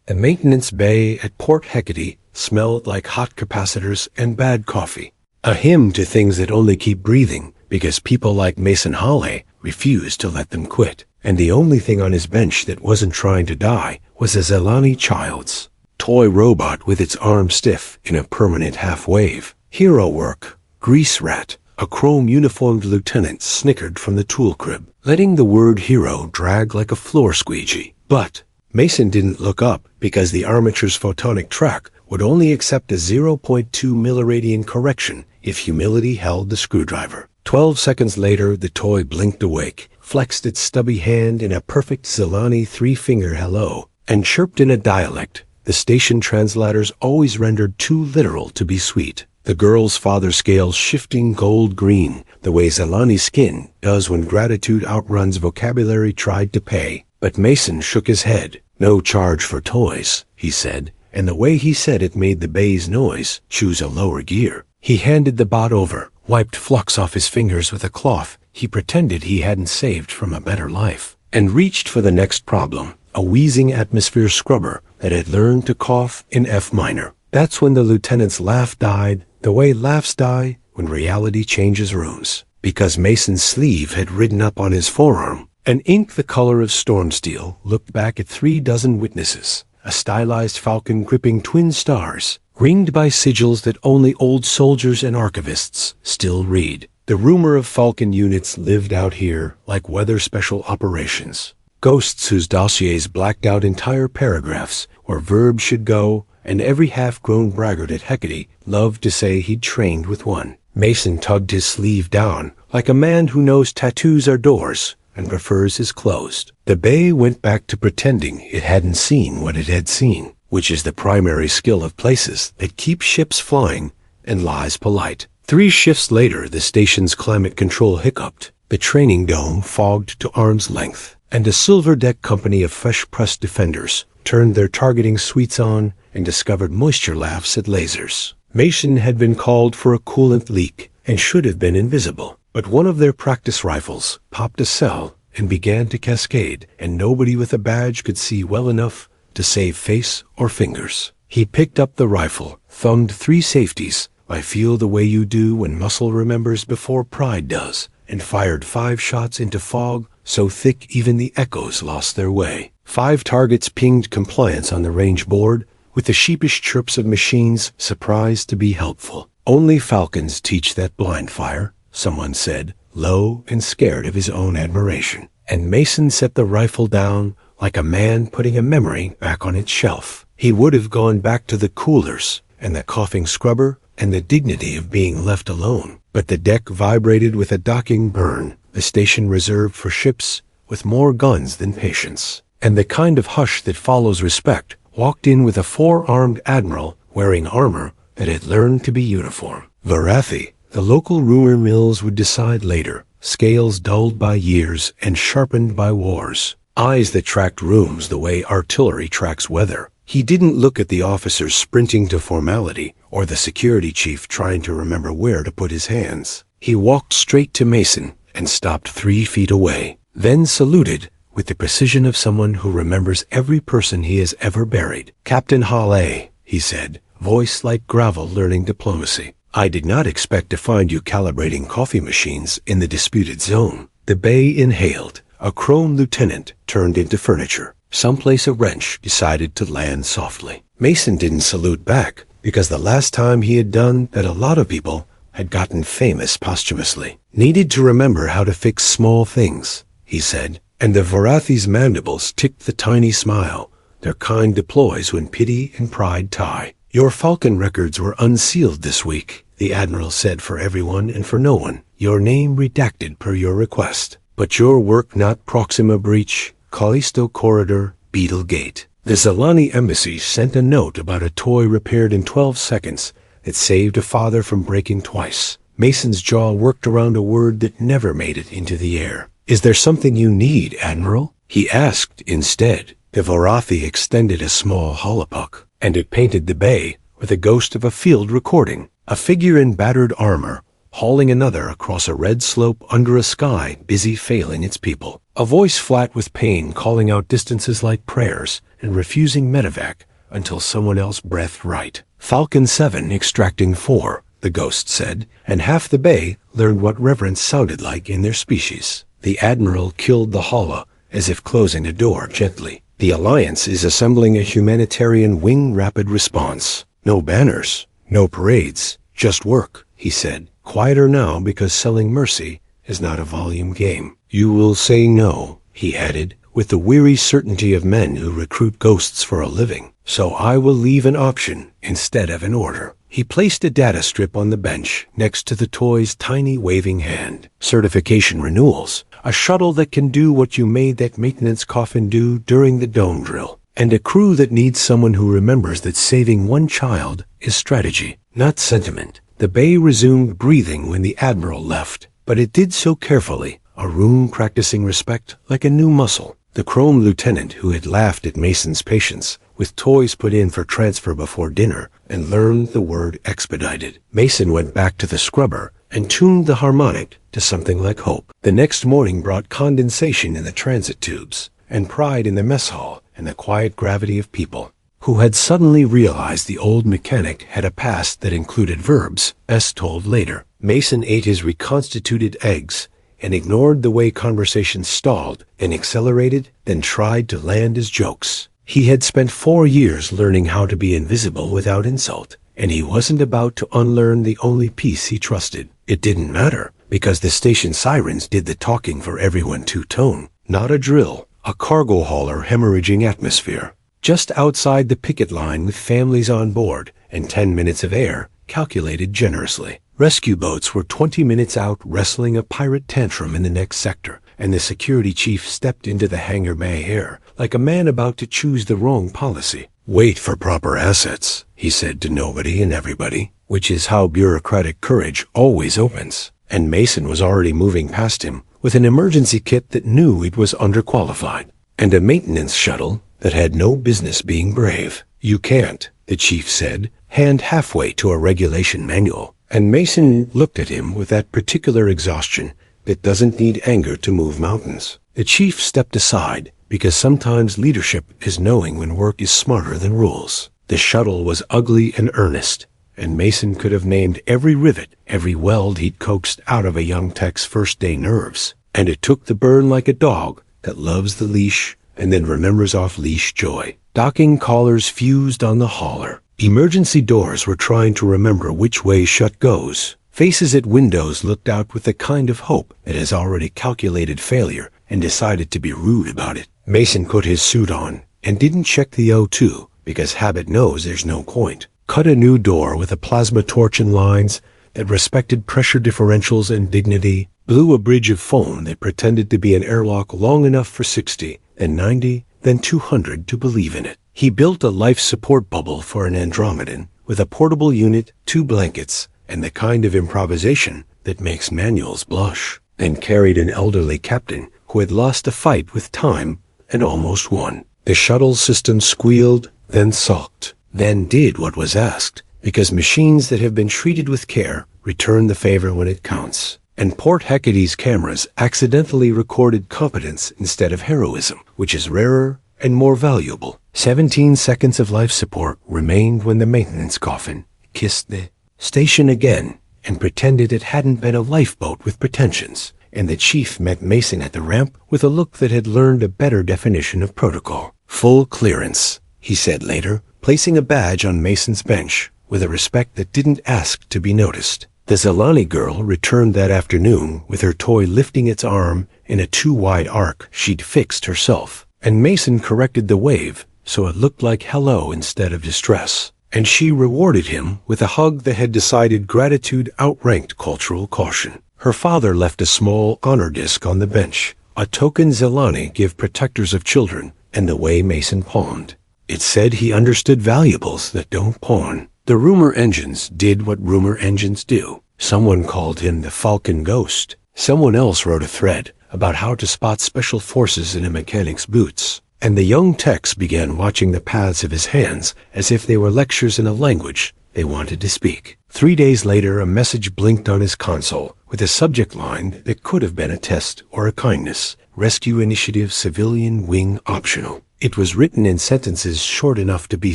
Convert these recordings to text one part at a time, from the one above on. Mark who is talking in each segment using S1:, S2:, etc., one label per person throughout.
S1: The maintenance bay at Port Hecate smelled like hot capacitors and bad coffee. A hymn to things that only keep breathing because people like Mason Hawley refused to let them quit. And the only thing on his bench that wasn't trying to die was a Zelani child's toy robot with its arm stiff in a permanent half-wave. Hero work. Grease rat. A chrome-uniformed lieutenant snickered from the tool crib, letting the word hero drag like a floor squeegee. But Mason didn't look up because the armature's photonic track would only accept a 0.2 milliradian correction if humility held the screwdriver. 12 seconds later, the toy blinked awake, flexed its stubby hand in a perfect Zelani three-finger hello, and chirped in a dialect the station translators always rendered too literal to be sweet. The girl's father scales shifting gold-green, the way Zelani skin does when gratitude outruns vocabulary tried to pay. But Mason shook his head. No charge for toys, he said, and the way he said it made the bay's noise choose a lower gear. He handed the bot over, wiped flux off his fingers with a cloth he pretended he hadn't saved from a better life, and reached for the next problem, a wheezing atmosphere scrubber that had learned to cough in F minor. That's when the lieutenant's laugh died, the way laughs die when reality changes rooms. Because Mason's sleeve had ridden up on his forearm, an ink the color of storm steel looked back at 36 witnesses, a stylized Falcon gripping twin stars, ringed by sigils that only old soldiers and archivists still read. The rumor of Falcon units lived out here like weather special operations. Ghosts whose dossiers blacked out entire paragraphs where verbs should go, and every half-grown braggart at Hecate loved to say he'd trained with one. Mason tugged his sleeve down like a man who knows tattoos are doors and prefers his closed. The bay went back to pretending it hadn't seen what it had seen, which is the primary skill of places that keep ships flying and lies polite. 3 shifts later, the station's climate control hiccuped. The training dome fogged to arm's length, and a silver deck company of fresh-pressed defenders turned their targeting suites on and discovered moisture laughs at lasers. Mason had been called for a coolant leak and should have been invisible, but one of their practice rifles popped a cell and began to cascade, and nobody with a badge could see well enough to save face or fingers. He picked up the rifle, thumbed 3 safeties, I feel the way you do when muscle remembers before pride does, and fired 5 shots into fog so thick even the echoes lost their way. 5 targets pinged compliance on the range board, with the sheepish chirps of machines surprised to be helpful. Only Falcons teach that blind fire, someone said, low and scared of his own admiration. And Mason set the rifle down like a man putting a memory back on its shelf. He would have gone back to the coolers and the coughing scrubber and the dignity of being left alone. But the deck vibrated with a docking burn, the station reserved for ships with more guns than patience. And the kind of hush that follows respect walked in with a 4-armed admiral wearing armor that had learned to be uniform. Varathi, the local rumor mills would decide later, scales dulled by years and sharpened by wars. Eyes that tracked rooms the way artillery tracks weather. He didn't look at the officers sprinting to formality or the security chief trying to remember where to put his hands. He walked straight to Mason and stopped 3 feet away, then saluted with the precision of someone who remembers every person he has ever buried. Captain Hawley, he said, voice like gravel learning diplomacy. I did not expect to find you calibrating coffee machines in the disputed zone. The bay inhaled. A chrome lieutenant turned into furniture. Someplace a wrench decided to land softly. Mason didn't salute back, because the last time he had done that a lot of people had gotten famous posthumously. Needed to remember how to fix small things, he said, and the Varathi's mandibles ticked the tiny smile their kind deploys when pity and pride tie. Your Falcon records were unsealed this week, the Admiral said for everyone and for no one. Your name redacted per your request. But your work not Proxima Breach, Callisto Corridor, Beetle Gate. The Zelani embassy sent a note about a toy repaired in 12 seconds that saved a father from breaking twice. Mason's jaw worked around a word that never made it into the air. Is there something you need, Admiral? He asked instead. The Varathi extended a small holopuck, and it painted the bay with a ghost of a field recording. A figure in battered armor, hauling another across a red slope under a sky busy failing its people. A voice flat with pain calling out distances like prayers and refusing medevac until someone else breathed right. Falcon 7 extracting 4, the ghost said, and half the bay learned what reverence sounded like in their species. The Admiral killed the hollow, as if closing the door gently. The Alliance is assembling a humanitarian wing rapid response. No banners, no parades, just work, he said. Quieter now because selling mercy is not a volume game. You will say no, he added, with the weary certainty of men who recruit ghosts for a living. So I will leave an option instead of an order. He placed a data strip on the bench next to the toy's tiny waving hand. Certification renewals. A shuttle that can do what you made that maintenance coffin do during the dome drill. And a crew that needs someone who remembers that saving one child is strategy, not sentiment. The bay resumed breathing when the Admiral left, but it did so carefully, a room practicing respect like a new muscle. The Chrome lieutenant who had laughed at Mason's patience, with toys put in for transfer before dinner, and learned the word expedited. Mason went back to the scrubber and tuned the harmonic to something like hope. The next morning brought condensation in the transit tubes, and pride in the mess hall and the quiet gravity of people who had suddenly realized the old mechanic had a past that included verbs, as told later. Mason ate his reconstituted eggs and ignored the way conversations stalled and accelerated, then tried to land his jokes. He had spent 4 years learning how to be invisible without insult, and he wasn't about to unlearn the only piece he trusted. It didn't matter, because the station sirens did the talking for everyone two-tone. Not a drill, a cargo hauler hemorrhaging atmosphere. Just outside the picket line with families on board and 10 minutes of air, calculated generously. Rescue boats were 20 minutes out wrestling a pirate tantrum in the next sector, and the security chief stepped into the hangar bay air like a man about to choose the wrong policy. Wait for proper assets, he said to nobody and everybody, which is how bureaucratic courage always opens. And Mason was already moving past him with an emergency kit that knew it was underqualified, and a maintenance shuttle that had no business being brave. You can't, the chief said, hand halfway to a regulation manual. And Mason looked at him with that particular exhaustion that doesn't need anger to move mountains. The chief stepped aside, because sometimes leadership is knowing when work is smarter than rules. The shuttle was ugly and earnest, and Mason could have named every rivet, every weld he'd coaxed out of a young tech's first-day nerves. And it took the burn like a dog that loves the leash and then remembers off-leash joy. Docking collars fused on the hauler. Emergency doors were trying to remember which way shut goes. Faces at windows looked out with the kind of hope that has already calculated failure and decided to be rude about it. Mason put his suit on and didn't check the O2 because habit knows there's no point. Cut a new door with a plasma torch and lines that respected pressure differentials and dignity. Blew a bridge of foam that pretended to be an airlock long enough for 60, then 90, then 200 to believe in it. He built a life support bubble for an Andromedan with a portable unit, 2 blankets, and the kind of improvisation that makes manuals blush, and carried an elderly captain who had lost a fight with time and almost won. The shuttle system squealed, then sulked, then did what was asked, because machines that have been treated with care return the favor when it counts. And Port Hecate's cameras accidentally recorded competence instead of heroism, which is rarer and more valuable. 17 seconds of life support remained when the maintenance coffin kissed the station again and pretended it hadn't been a lifeboat with pretensions. And the chief met Mason at the ramp with a look that had learned a better definition of protocol. Full clearance, he said later, placing a badge on Mason's bench with a respect that didn't ask to be noticed. The Zelani girl returned that afternoon with her toy lifting its arm in a too-wide arc she'd fixed herself, and Mason corrected the wave so it looked like hello instead of distress, and she rewarded him with a hug that had decided gratitude outranked cultural caution. Her father left a small honor disc on the bench, a token Zelani give protectors of children, and the way Mason pawned. It said he understood valuables that don't pawn. The rumor engines did what rumor engines do. Someone called him the Falcon Ghost. Someone else wrote a thread about how to spot special forces in a mechanic's boots. And the young techs began watching the paths of his hands as if they were lectures in a language They wanted to speak. 3 days later, a message blinked on his console with a subject line that could have been a test or a kindness. Rescue Initiative Civilian Wing Optional. It was written in sentences short enough to be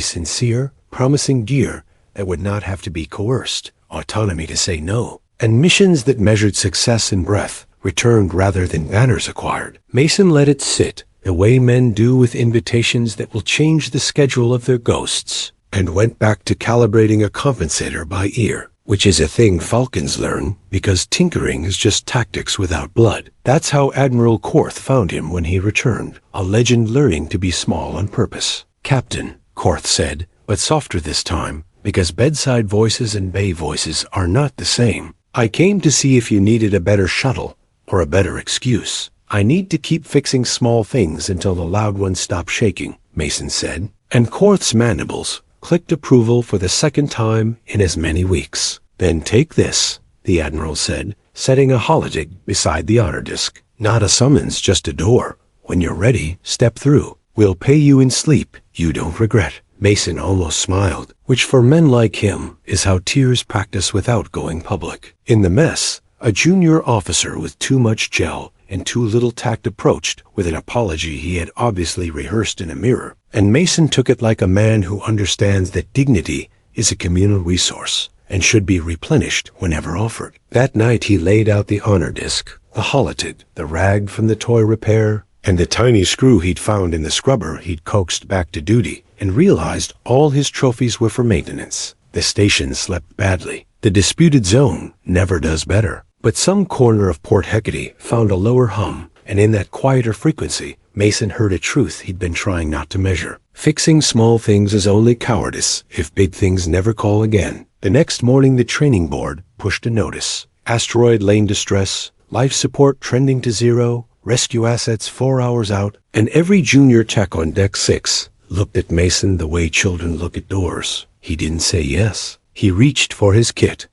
S1: sincere, promising gear that would not have to be coerced, autonomy to say no, and missions that measured success in breath, returned rather than banners acquired. Mason let it sit, the way men do with invitations that will change the schedule of their ghosts, and went back to calibrating a compensator by ear, which is a thing Falcons learn because tinkering is just tactics without blood. That's how Admiral Korth found him when he returned, a legend learning to be small on purpose. "Captain," Korth said, but softer this time, because bedside voices and bay voices are not the same. "I came to see if you needed a better shuttle, or a better excuse. I need to keep fixing small things until the loud ones stop shaking," Mason said, and Korth's mandibles clicked approval for the second time in as many weeks. "Then take this," the Admiral said, setting a holodig beside the honor disk. "Not a summons, just a door. When you're ready, step through. We'll pay you in sleep. You don't regret." Mason almost smiled, which for men like him is how tears practice without going public. In the mess, a junior officer with too much gel and too little tact approached with an apology he had obviously rehearsed in a mirror, and Mason took it like a man who understands that dignity is a communal resource and should be replenished whenever offered. That night he laid out the honor disk, the holotid, the rag from the toy repair, and the tiny screw he'd found in the scrubber he'd coaxed back to duty, and realized all his trophies were for maintenance. The station slept badly. The disputed zone never does better. But some corner of Port Hecate found a lower hum, and in that quieter frequency, Mason heard a truth he'd been trying not to measure. Fixing small things is only cowardice if big things never call again. The next morning the training board pushed a notice. Asteroid lane distress, life support trending to 0, rescue assets 4 hours out, and every junior tech on Deck 6 looked at Mason the way children look at doors. He didn't say yes. He reached for his kit.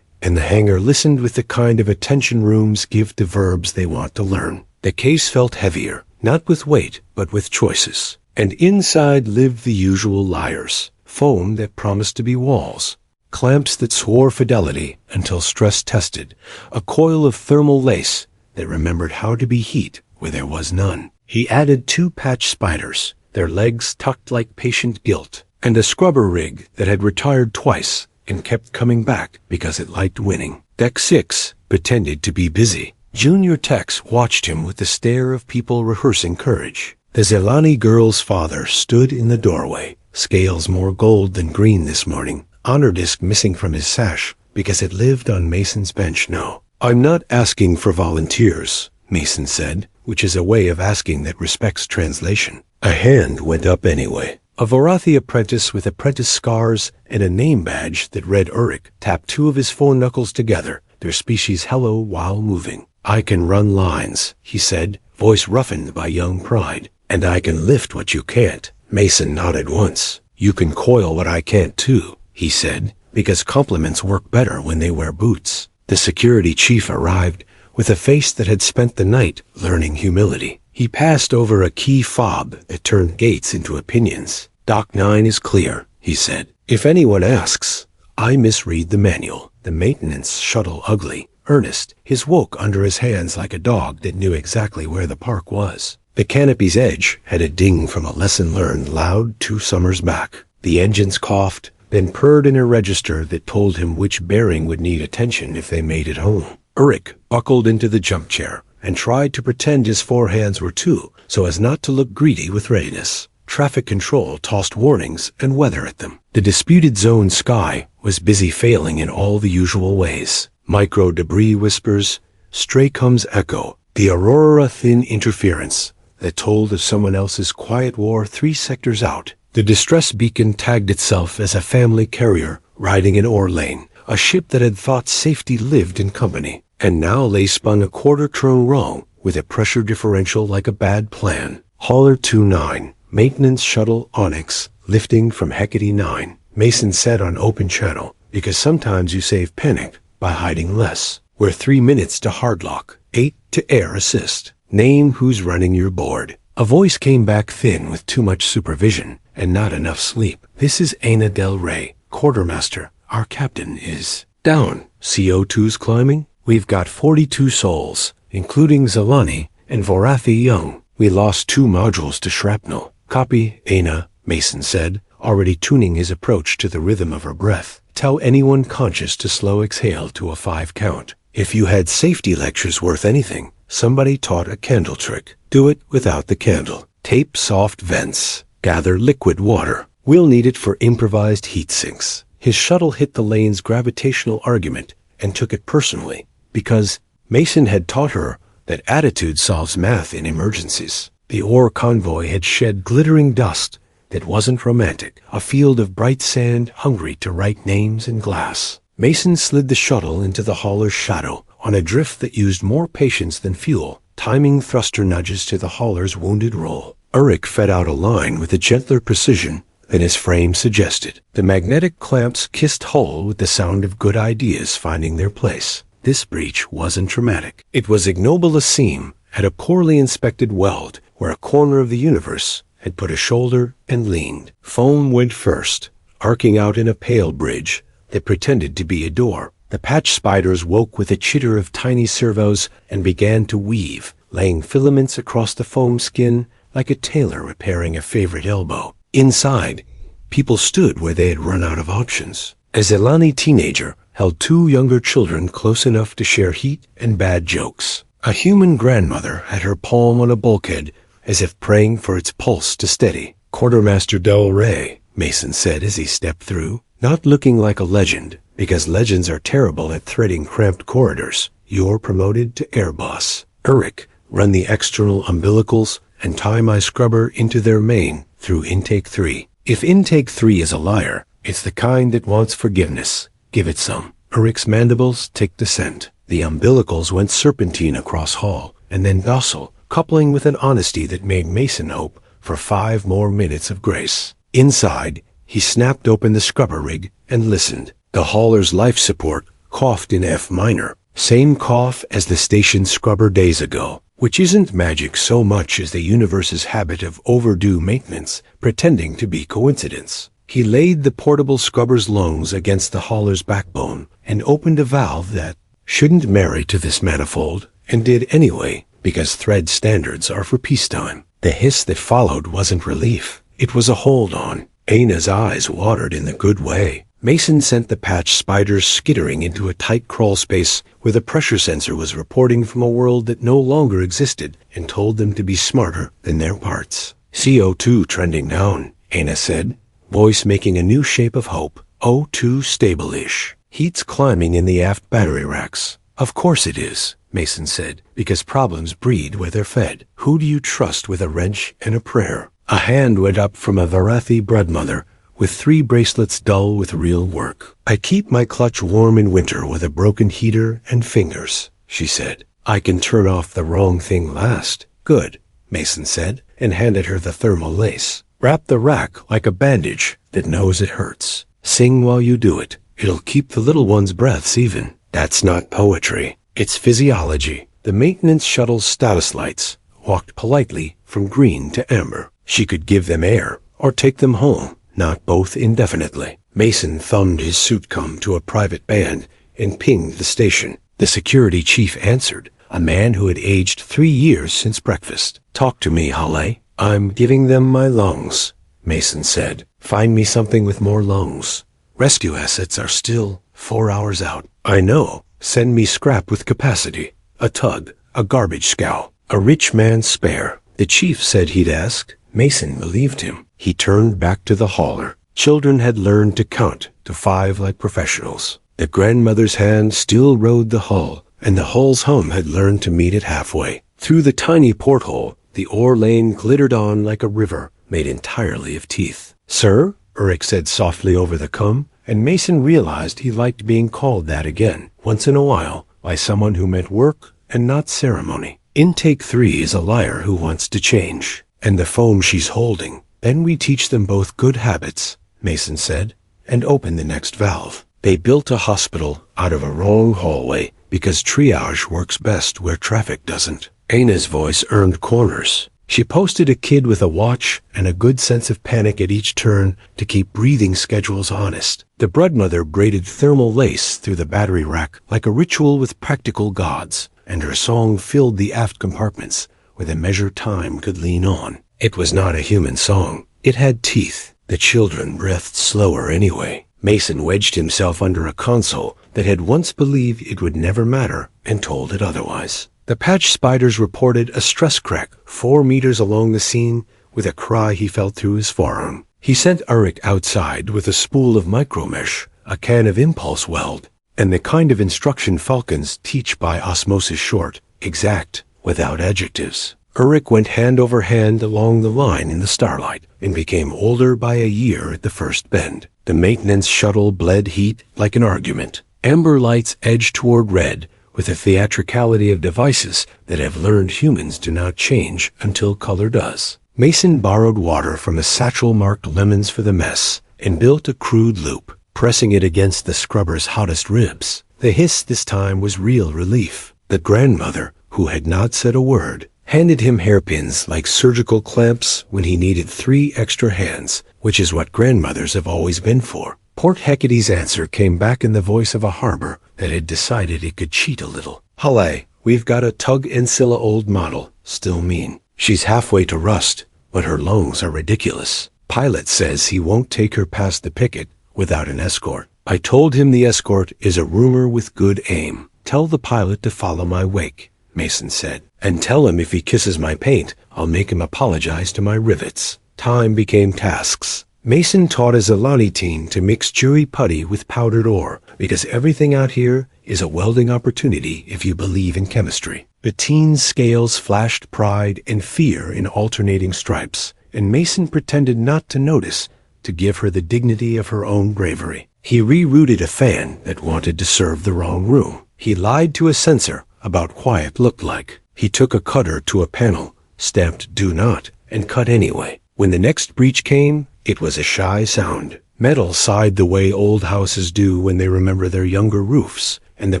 S1: And the hangar listened with the kind of attention rooms give to verbs they want to learn. The case felt heavier, not with weight, but with choices. And inside lived the usual liars. Foam that promised to be walls. Clamps that swore fidelity until stress tested. A coil of thermal lace that remembered how to be heat where there was none. He added 2 patch spiders, their legs tucked like patient guilt, and a scrubber rig that had retired twice and kept coming back because it liked winning. Deck 6 pretended to be busy. Junior techs watched him with the stare of people rehearsing courage. The Zelani girl's father stood in the doorway, scales more gold than green this morning, honor disc missing from his sash because it lived on Mason's bench now. "I'm not asking for volunteers," Mason said, which is a way of asking that respects translation. A hand went up anyway. A Vorathi apprentice with apprentice scars and a name badge that read Uruk tapped 2 of his phone knuckles together, their species hello while moving. "I can run lines," he said, voice roughened by young pride. "And I can lift what you can't." Mason nodded once. "You can coil what I can't too," he said, because compliments work better when they wear boots. The security chief arrived with a face that had spent the night learning humility. He passed over a key fob that turned gates into opinions. "Dock 9 is clear," he said. "If anyone asks, I misread the manual." The maintenance shuttle ugly, earnest, his woke under his hands like a dog that knew exactly where the park was. The canopy's edge had a ding from a lesson learned loud 2 summers back. The engines coughed, then purred in a register that told him which bearing would need attention if they made it home. Uruk buckled into the jump chair and tried to pretend his 4 hands were 2 so as not to look greedy with readiness. Traffic control tossed warnings and weather at them. The disputed zone sky was busy failing in all the usual ways. Micro debris whispers, stray comes echo, the aurora thin interference that told of someone else's quiet war 3 sectors out. The distress beacon tagged itself as a family carrier riding an ore lane, a ship that had thought safety lived in company, and now lay spun a quarter turn wrong with a pressure differential like a bad plan. Hauler 29, maintenance shuttle Onyx, lifting from Hecate 9. Mason said on open channel, because sometimes you save panic by hiding less. We're 3 minutes to hardlock, 8 to air assist. Name who's running your board. A voice came back thin with too much supervision and not enough sleep. This is Aina Del Rey, quartermaster. Our captain is down. CO2's climbing. We've got 42 souls, including Zelani and Vorathi Young. We lost 2 modules to shrapnel. Copy, Aina, Mason said, already tuning his approach to the rhythm of her breath. Tell anyone conscious to slow exhale to a 5 count. If you had safety lectures worth anything, somebody taught a candle trick. Do it without the candle. Tape soft vents. Gather liquid water. We'll need it for improvised heat sinks. His shuttle hit the lane's gravitational argument and took it personally, because Mason had taught her that attitude solves math in emergencies. The ore convoy had shed glittering dust that wasn't romantic, a field of bright sand hungry to write names in glass. Mason slid the shuttle into the hauler's shadow on a drift that used more patience than fuel, timing thruster nudges to the hauler's wounded roll. Urich fed out a line with a gentler precision than his frame suggested. The magnetic clamps kissed hull with the sound of good ideas finding their place. This breach wasn't traumatic. It was ignoble a seam at a poorly inspected weld where a corner of the universe had put a shoulder and leaned. Foam went first, arcing out in a pale bridge that pretended to be a door. The patch spiders woke with a chitter of tiny servos and began to weave, laying filaments across the foam skin like a tailor repairing a favorite elbow. Inside, people stood where they had run out of options. A Zelani teenager held 2 younger children close enough to share heat and bad jokes. A human grandmother had her palm on a bulkhead as if praying for its pulse to steady. Quartermaster Del Rey, Mason said as he stepped through, not looking like a legend, because legends are terrible at threading cramped corridors. You're promoted to air boss. Urich, run the external umbilicals and tie my scrubber into their main through intake 3. If intake 3 is a liar, it's the kind that wants forgiveness. Give it some. Urich's mandibles ticked the scent. The umbilicals went serpentine across hull, and then docile, coupling with an honesty that made Mason hope for 5 more minutes of grace. Inside, he snapped open the scrubber rig and listened. The hauler's life support coughed in F minor, same cough as the station's scrubber days ago, which isn't magic so much as the universe's habit of overdue maintenance, pretending to be coincidence. He laid the portable scrubber's lungs against the hauler's backbone and opened a valve that shouldn't marry to this manifold, and did anyway, because thread standards are for peacetime. The hiss that followed wasn't relief. It was a hold-on. Aina's eyes watered in the good way. Mason sent the patch spiders skittering into a tight crawl space where the pressure sensor was reporting from a world that no longer existed and told them to be smarter than their parts. CO2 trending down, Aina said, voice making a new shape of hope. O2 stable-ish. Heat's climbing in the aft battery racks. Of course it is, Mason said, because problems breed where they're fed. Who do you trust with a wrench and a prayer? A hand went up from a Varathi breadmother with 3 bracelets dull with real work. I keep my clutch warm in winter with a broken heater and fingers, she said. I can turn off the wrong thing last. Good, Mason said, and handed her the thermal lace. Wrap the rack like a bandage that knows it hurts. Sing while you do it. It'll keep the little one's breaths even. That's not poetry. It's physiology. The maintenance shuttle's status lights walked politely from green to amber. She could give them air or take them home, not both indefinitely. Mason thumbed his suitcom to a private band and pinged the station. The security chief answered, a man who had aged 3 years since breakfast. Talk to me, Halle. I'm giving them my lungs, Mason said. Find me something with more lungs. Rescue assets are still 4 hours out. I know. Send me scrap with capacity. A tug, a garbage scow, a rich man's spare. The chief said he'd ask. Mason believed him. He turned back to the hauler. Children had learned to count to 5 like professionals. The grandmother's hand still rode the hull, and the hull's hum had learned to meet it halfway. Through the tiny porthole, the ore lane glittered on like a river made entirely of teeth. Sir, Urich said softly over the cum, and Mason realized he liked being called that again, once in a while, by someone who meant work and not ceremony. Intake 3 is a liar who wants to change, and the foam she's holding. Then we teach them both good habits, Mason said, and opened the next valve. They built a hospital out of a wrong hallway because triage works best where traffic doesn't. Aina's voice earned corners. She posted a kid with a watch and a good sense of panic at each turn to keep breathing schedules honest. The breadmother braided thermal lace through the battery rack like a ritual with practical gods, and her song filled the aft compartments with a measure time could lean on. It was not a human song. It had teeth. The children breathed slower anyway. Mason wedged himself under a console that had once believed it would never matter and told it otherwise. The patch spiders reported a stress crack 4 meters along the scene with a cry he felt through his forearm. He sent Ulrich outside with a spool of micromesh, a can of impulse weld, and the kind of instruction Falcons teach by osmosis short, exact, without adjectives. Ulrich went hand over hand along the line in the starlight and became older by a year at the first bend. The maintenance shuttle bled heat like an argument. Amber lights edged toward red with the theatricality of devices that have learned humans do not change until color does. Mason borrowed water from a satchel marked lemons for the mess and built a crude loop, pressing it against the scrubber's hottest ribs. The hiss this time was real relief. The grandmother, who had not said a word, handed him hairpins like surgical clamps when he needed 3 extra hands, which is what grandmothers have always been for. Port Hecate's answer came back in the voice of a harbor that had decided it could cheat a little. Halle, we've got a Tug Ancilla old model, still mean. She's halfway to rust, but her lungs are ridiculous. Pilot says he won't take her past the picket without an escort. I told him the escort is a rumor with good aim. Tell the pilot to follow my wake, Mason said. And tell him if he kisses my paint, I'll make him apologize to my rivets. Time became tasks. Mason taught his Alani teen to mix chewy putty with powdered ore, because everything out here is a welding opportunity if you believe in chemistry. The teen's scales flashed pride and fear in alternating stripes, and Mason pretended not to notice to give her the dignity of her own bravery. He rerouted a fan that wanted to serve the wrong room. He lied to a sensor about quiet looked like. He took a cutter to a panel, stamped "Do Not," and cut anyway. When the next breach came, it was a shy sound. Metal sighed the way old houses do when they remember their younger roofs, and the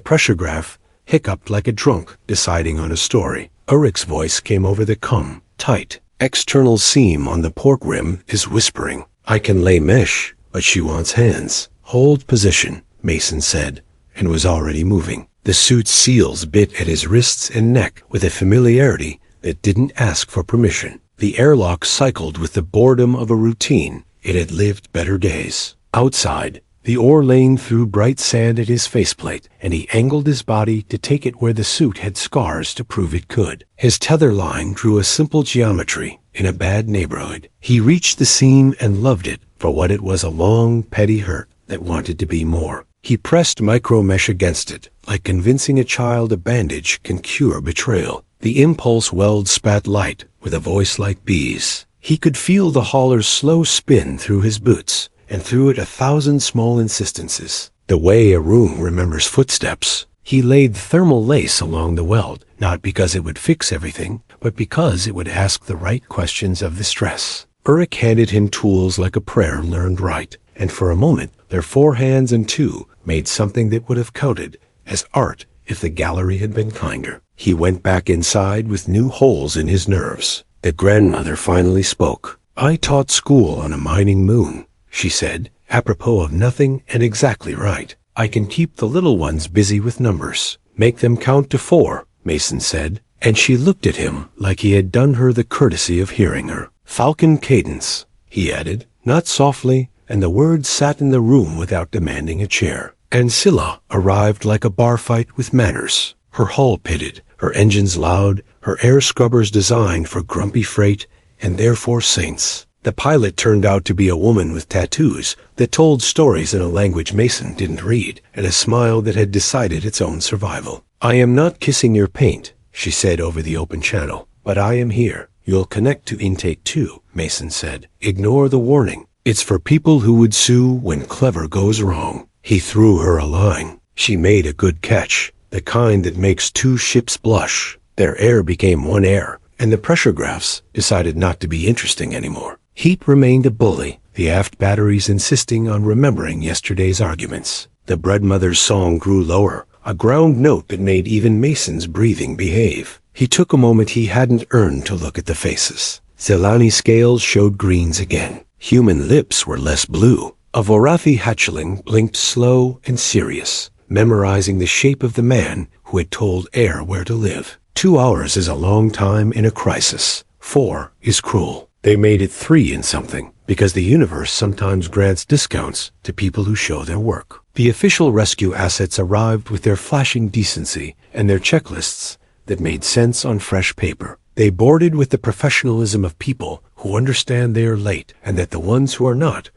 S1: pressure graph hiccuped like a drunk deciding on a story. Ulrich's voice came over the cum. Tight. External seam on the port rim is whispering. I can lay mesh, but she wants hands. Hold position, Mason said, and was already moving. The suit's seals bit at his wrists and neck with a familiarity that didn't ask for permission. The airlock cycled with the boredom of a routine. It had lived better days. Outside, the ore lane threw bright sand at his faceplate, and he angled his body to take it where the suit had scars to prove it could. His tether line drew a simple geometry in a bad neighborhood. He reached the seam and loved it for what it was, a long, petty hurt that wanted to be more. He pressed micromesh against it, like convincing a child a bandage can cure betrayal. The impulse weld spat light with a voice like bees. He could feel the hauler's slow spin through his boots, and through it 1,000 small insistences. The way a room remembers footsteps. He laid thermal lace along the weld, not because it would fix everything, but because it would ask the right questions of the stress. Ulrich handed him tools like a prayer learned right, and for a moment their 4 hands and 2 made something that would have counted as art if the gallery had been kinder. He went back inside with new holes in his nerves. The grandmother finally spoke. I taught school on a mining moon, she said, apropos of nothing and exactly right. I can keep the little ones busy with numbers. Make them count to 4, Mason said, and she looked at him like he had done her the courtesy of hearing her. Falcon cadence, he added, not softly, and the words sat in the room without demanding a chair. Ancilla arrived like a bar fight with manners. Her hull pitted, her engines loud, her air scrubbers designed for grumpy freight and therefore saints. The pilot turned out to be a woman with tattoos that told stories in a language Mason didn't read, and a smile that had decided its own survival. I am not kissing your paint, she said over the open channel, but I am here. You'll connect to intake 2, Mason said. Ignore the warning. It's for people who would sue when clever goes wrong. He threw her a line. She made a good catch, the kind that makes 2 ships blush. Their air became 1 air, and the pressure graphs decided not to be interesting anymore. Heat remained a bully, the aft batteries insisting on remembering yesterday's arguments. The breadmother's song grew lower, a ground note that made even Mason's breathing behave. He took a moment he hadn't earned to look at the faces. Zelani scales showed greens again. Human lips were less blue. A Vorathi hatchling blinked slow and serious, memorizing the shape of the man who had told Air where to live. 2 hours is a long time in a crisis. 4 is cruel. They made it 3 in something, because the universe sometimes grants discounts to people who show their work. The official rescue assets arrived with their flashing decency and their checklists that made sense on fresh paper. They boarded with the professionalism of people who understand they are late and that the ones who are not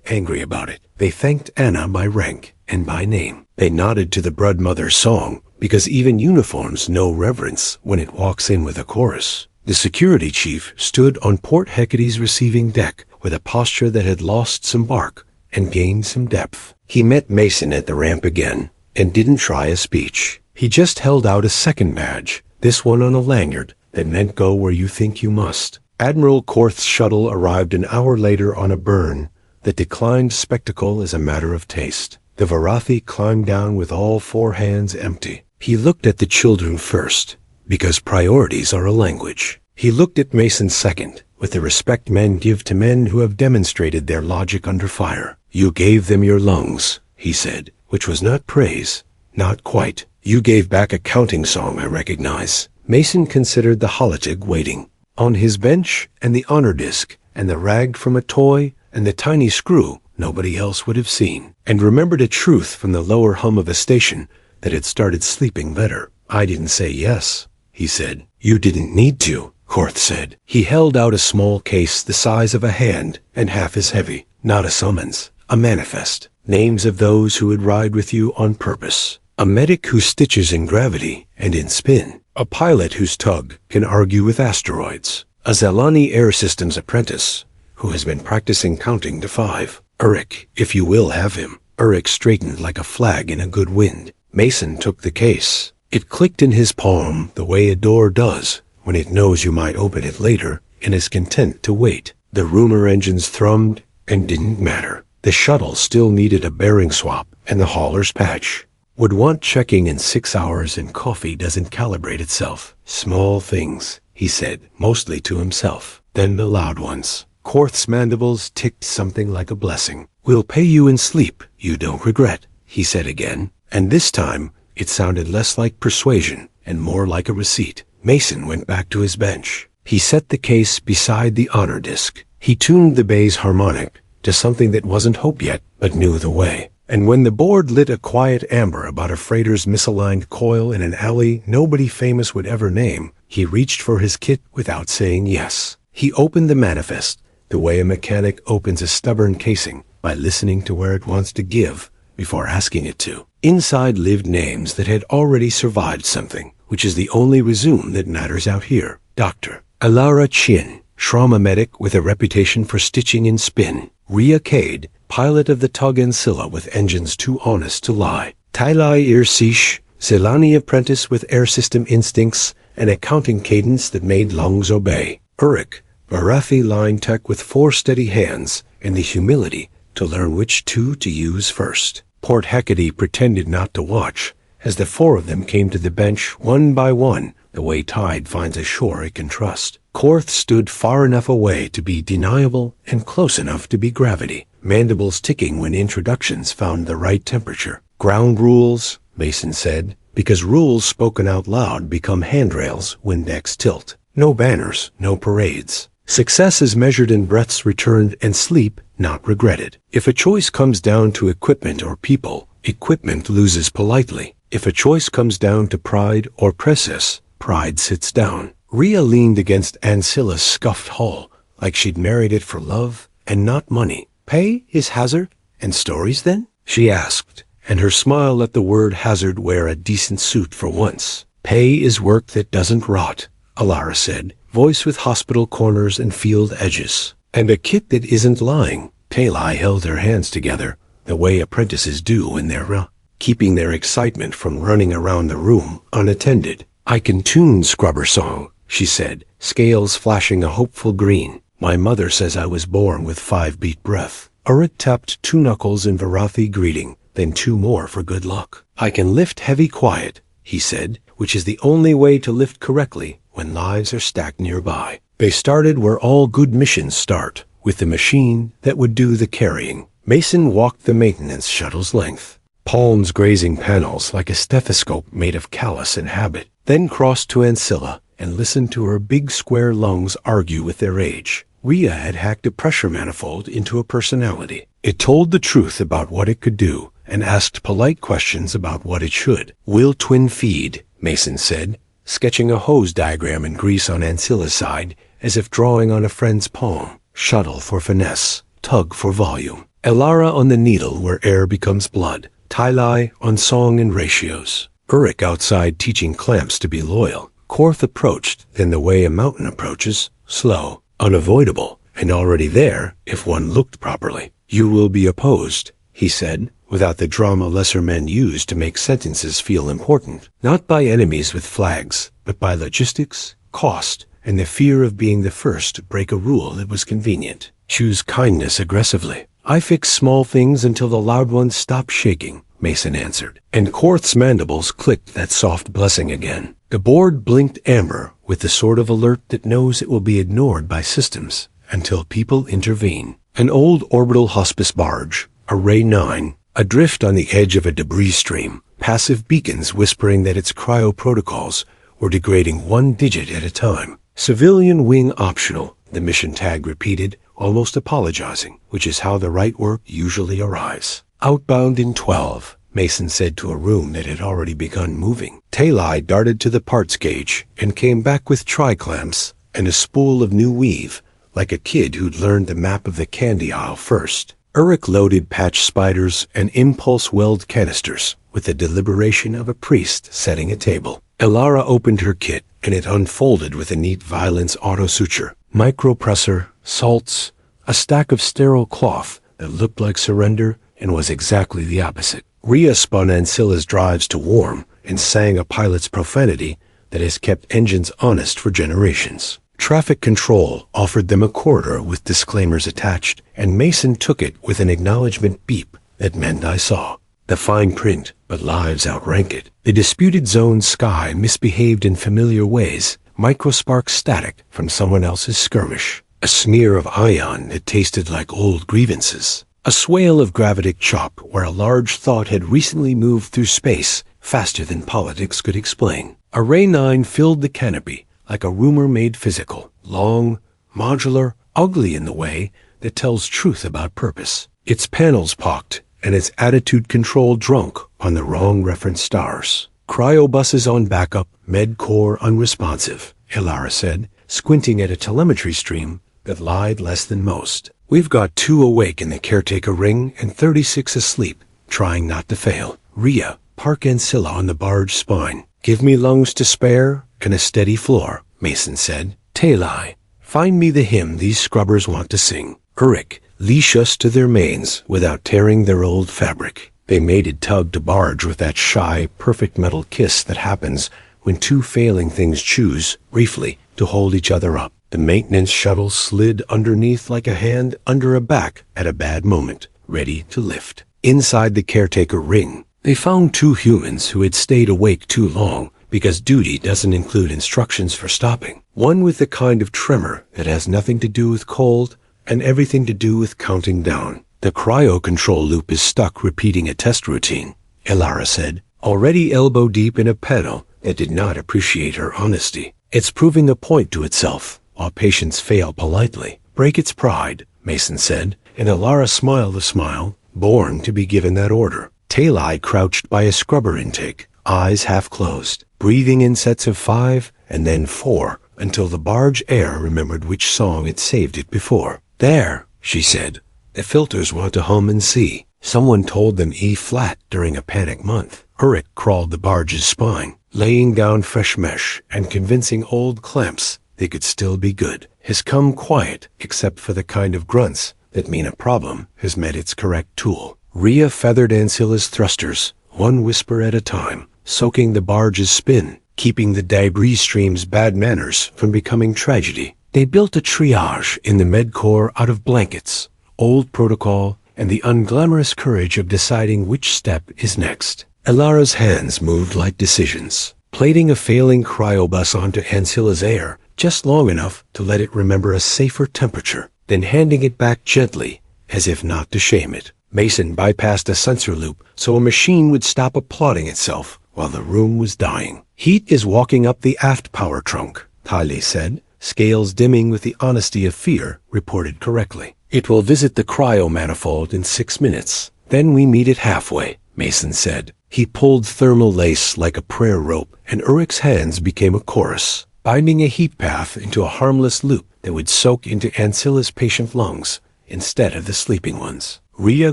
S1: angry about it. They thanked Anna by rank and by name. They nodded to the Brood Mother's song, because even uniforms know reverence when it walks in with a chorus. The security chief stood on Port Hecate's receiving deck with a posture that had lost some bark and gained some depth. He met Mason at the ramp again and didn't try a speech. He just held out a second badge, this one on a lanyard that meant go where you think you must. Admiral Korth's shuttle arrived an hour later on a burn that declined spectacle as a matter of taste. The Vorathi climbed down with all 4 hands empty. He looked at the children first, because priorities are a language. He looked at Mason second, with the respect men give to men who have demonstrated their logic under fire. You gave them your lungs, he said, which was not praise. Not quite. You gave back a counting song I recognize. Mason considered the holotig waiting. On his bench, and the honor disc, and the rag from a toy, and the tiny screw nobody else would have seen, and remembered a truth from the lower hum of a station that had started sleeping better. I didn't say yes, he said. You didn't need to, Korth said. He held out a small case the size of a hand and half as heavy. Not a summons, a manifest. Names of those who would ride with you on purpose. A medic who stitches in gravity and in spin. A pilot whose tug can argue with asteroids. A Zelani Air Systems apprentice who has been practicing counting to 5. Uruk, if you will have him. Uruk straightened like a flag in a good wind. Mason took the case. It clicked in his palm the way a door does when it knows you might open it later and is content to wait. The rumor engines thrummed and didn't matter. The shuttle still needed a bearing swap and the hauler's patch. Would want checking in 6 hours and coffee doesn't calibrate itself. Small things, he said, mostly to himself. Then the loud ones. Korth's mandibles ticked something like a blessing. We'll pay you in sleep, you don't regret, he said again. And this time, it sounded less like persuasion and more like a receipt. Mason went back to his bench. He set the case beside the honor disc. He tuned the bass harmonic to something that wasn't hope yet, but knew the way. And when the board lit a quiet amber about a freighter's misaligned coil in an alley nobody famous would ever name, he reached for his kit without saying yes. He opened the manifest the way a mechanic opens a stubborn casing, by listening to where it wants to give before asking it to. Inside lived names that had already survived something, which is the only resume that matters out here. Dr. Alara Chin, trauma medic with a reputation for stitching in spin. Ria Cade, pilot of the tug Ancilla with engines too honest to lie. Tailai Irsish, Zelani apprentice with air system instincts and a counting cadence that made lungs obey. Uruk, Vorathi line tech with 4 steady hands and the humility to learn which 2 to use first. Port Hecate pretended not to watch as the 4 of them came to the bench one by one, the way tide finds a shore it can trust. Korth stood far enough away to be deniable and close enough to be gravity, mandibles ticking when introductions found the right temperature. Ground rules, Mason said, because rules spoken out loud become handrails when decks tilt. No banners, no parades. Success is measured in breaths returned and sleep not regretted. If a choice comes down to equipment or people, equipment loses politely. If a choice comes down to pride or process, pride sits down. Ria leaned against Ancilla's scuffed hull like she'd married it for love and not money. Pay is hazard and stories then? She asked, and her smile let the word hazard wear a decent suit for once. Pay is work that doesn't rot, Alara said, voice with hospital corners and field edges. And a kit that isn't lying. Tailai held her hands together, the way apprentices do when they're keeping their excitement from running around the room unattended. I can tune scrubber song, she said, scales flashing a hopeful green. My mother says I was born with 5-beat breath. Uruk tapped 2 knuckles in Vorathi greeting, then 2 more for good luck. I can lift heavy quiet, he said, which is the only way to lift correctly when lives are stacked nearby. They started where all good missions start, with the machine that would do the carrying. Mason walked the maintenance shuttle's length, palms grazing panels like a stethoscope made of callus and habit, then crossed to Ancilla and listened to her big square lungs argue with their age. Rhea had hacked a pressure manifold into a personality. It told the truth about what it could do and asked polite questions about what it should. "Will twin feed," Mason said, sketching a hose diagram in grease on Ancilla's side as if drawing on a friend's palm. "Shuttle for finesse, tug for volume. Elara on the needle where air becomes blood. Tylai on song and ratios. Uruk outside teaching clamps to be loyal." Korth approached, then the way a mountain approaches, slow, unavoidable, and already there if one looked properly. "You will be opposed," he said, without the drama lesser men use to make sentences feel important. "Not by enemies with flags, but by logistics, cost, and the fear of being the first to break a rule that was convenient. Choose kindness aggressively. I fix small things until the loud ones stop shaking," Mason answered, and Korth's mandibles clicked that soft blessing again. The board blinked amber with the sort of alert that knows it will be ignored by systems until people intervene. An old orbital hospice barge, Array 9, adrift on the edge of a debris stream, passive beacons whispering that its cryo protocols were degrading one digit at a time. "Civilian wing optional," the mission tag repeated, almost apologizing, which is how the right work usually arrives. "Outbound in 12, Mason said to a room that had already begun moving. Tylai darted to the parts gauge and came back with tri-clamps and a spool of new weave, like a kid who'd learned the map of the candy aisle first. Uruk loaded patch spiders and impulse weld canisters with the deliberation of a priest setting a table. Elara opened her kit, and it unfolded with a neat violence auto-suture. Micropressor, salts, a stack of sterile cloth that looked like surrender and was exactly the opposite. Rhea spun Ancilla's drives to warm and sang a pilot's profanity that has kept engines honest for generations. Traffic control offered them a corridor with disclaimers attached, and Mason took it with an acknowledgement beep that meant I saw. The fine print, but lives outrank it. The disputed zone's sky misbehaved in familiar ways, microspark static from someone else's skirmish. A smear of ion that tasted like old grievances. A swale of gravitic chop where a large thought had recently moved through space faster than politics could explain. Array 9 filled the canopy like a rumor made physical, long, modular, ugly in the way that tells truth about purpose. Its panels pocked and its attitude control drunk on the wrong reference stars. "Cryobuses on backup, med-core unresponsive," Elara said, squinting at a telemetry stream that lied less than most. "We've got 2 awake in the caretaker ring and 36 asleep, trying not to fail. Rhea, park Ancilla on the barge spine. Give me lungs to spare and a steady floor," Mason said. "Tylai, find me the hymn these scrubbers want to sing. Uruk, leash us to their mains without tearing their old fabric." They mated tug to barge with that shy, perfect metal kiss that happens when 2 failing things choose, briefly, to hold each other up. The maintenance shuttle slid underneath like a hand under a back at a bad moment, ready to lift. Inside the caretaker ring, they found 2 humans who had stayed awake too long because duty doesn't include instructions for stopping. One with the kind of tremor that has nothing to do with cold and everything to do with counting down. "The cryo control loop is stuck repeating a test routine," Elara said, already elbow deep in a panel that did not appreciate her honesty. "It's proving a point to itself, while patients fail politely. Break its pride," Mason said, and Elara smiled a smile, born to be given that order. Tylai crouched by a scrubber intake, eyes half closed, breathing in sets of 5 and then 4 until the barge air remembered which song had saved it before. "There," she said. "The filters want to hum and see. Someone told them E-flat during a panic month." Uruk crawled the barge's spine, laying down fresh mesh and convincing old clamps they could still be good. Has come quiet, except for the kind of grunts that mean a problem has met its correct tool. Rhea feathered Ancilla's thrusters, one whisper at a time, soaking the barge's spin, keeping the debris stream's bad manners from becoming tragedy. They built a triage in the med-core out of blankets, old protocol, and the unglamorous courage of deciding which step is next. Elara's hands moved like decisions, plating a failing cryobus onto Ancilla's air just long enough to let it remember a safer temperature, then handing it back gently, as if not to shame it. Mason bypassed a sensor loop so a machine would stop applauding itself while the room was dying. "Heat is walking up the aft power trunk," Tylee said, scales dimming with the honesty of fear reported correctly. "It will visit the cryo-manifold in 6 minutes. Then we meet it halfway," Mason said. He pulled thermal lace like a prayer rope, and Urik's hands became a chorus, binding a heat path into a harmless loop that would soak into Ancilla's patient lungs instead of the sleeping ones. Rhea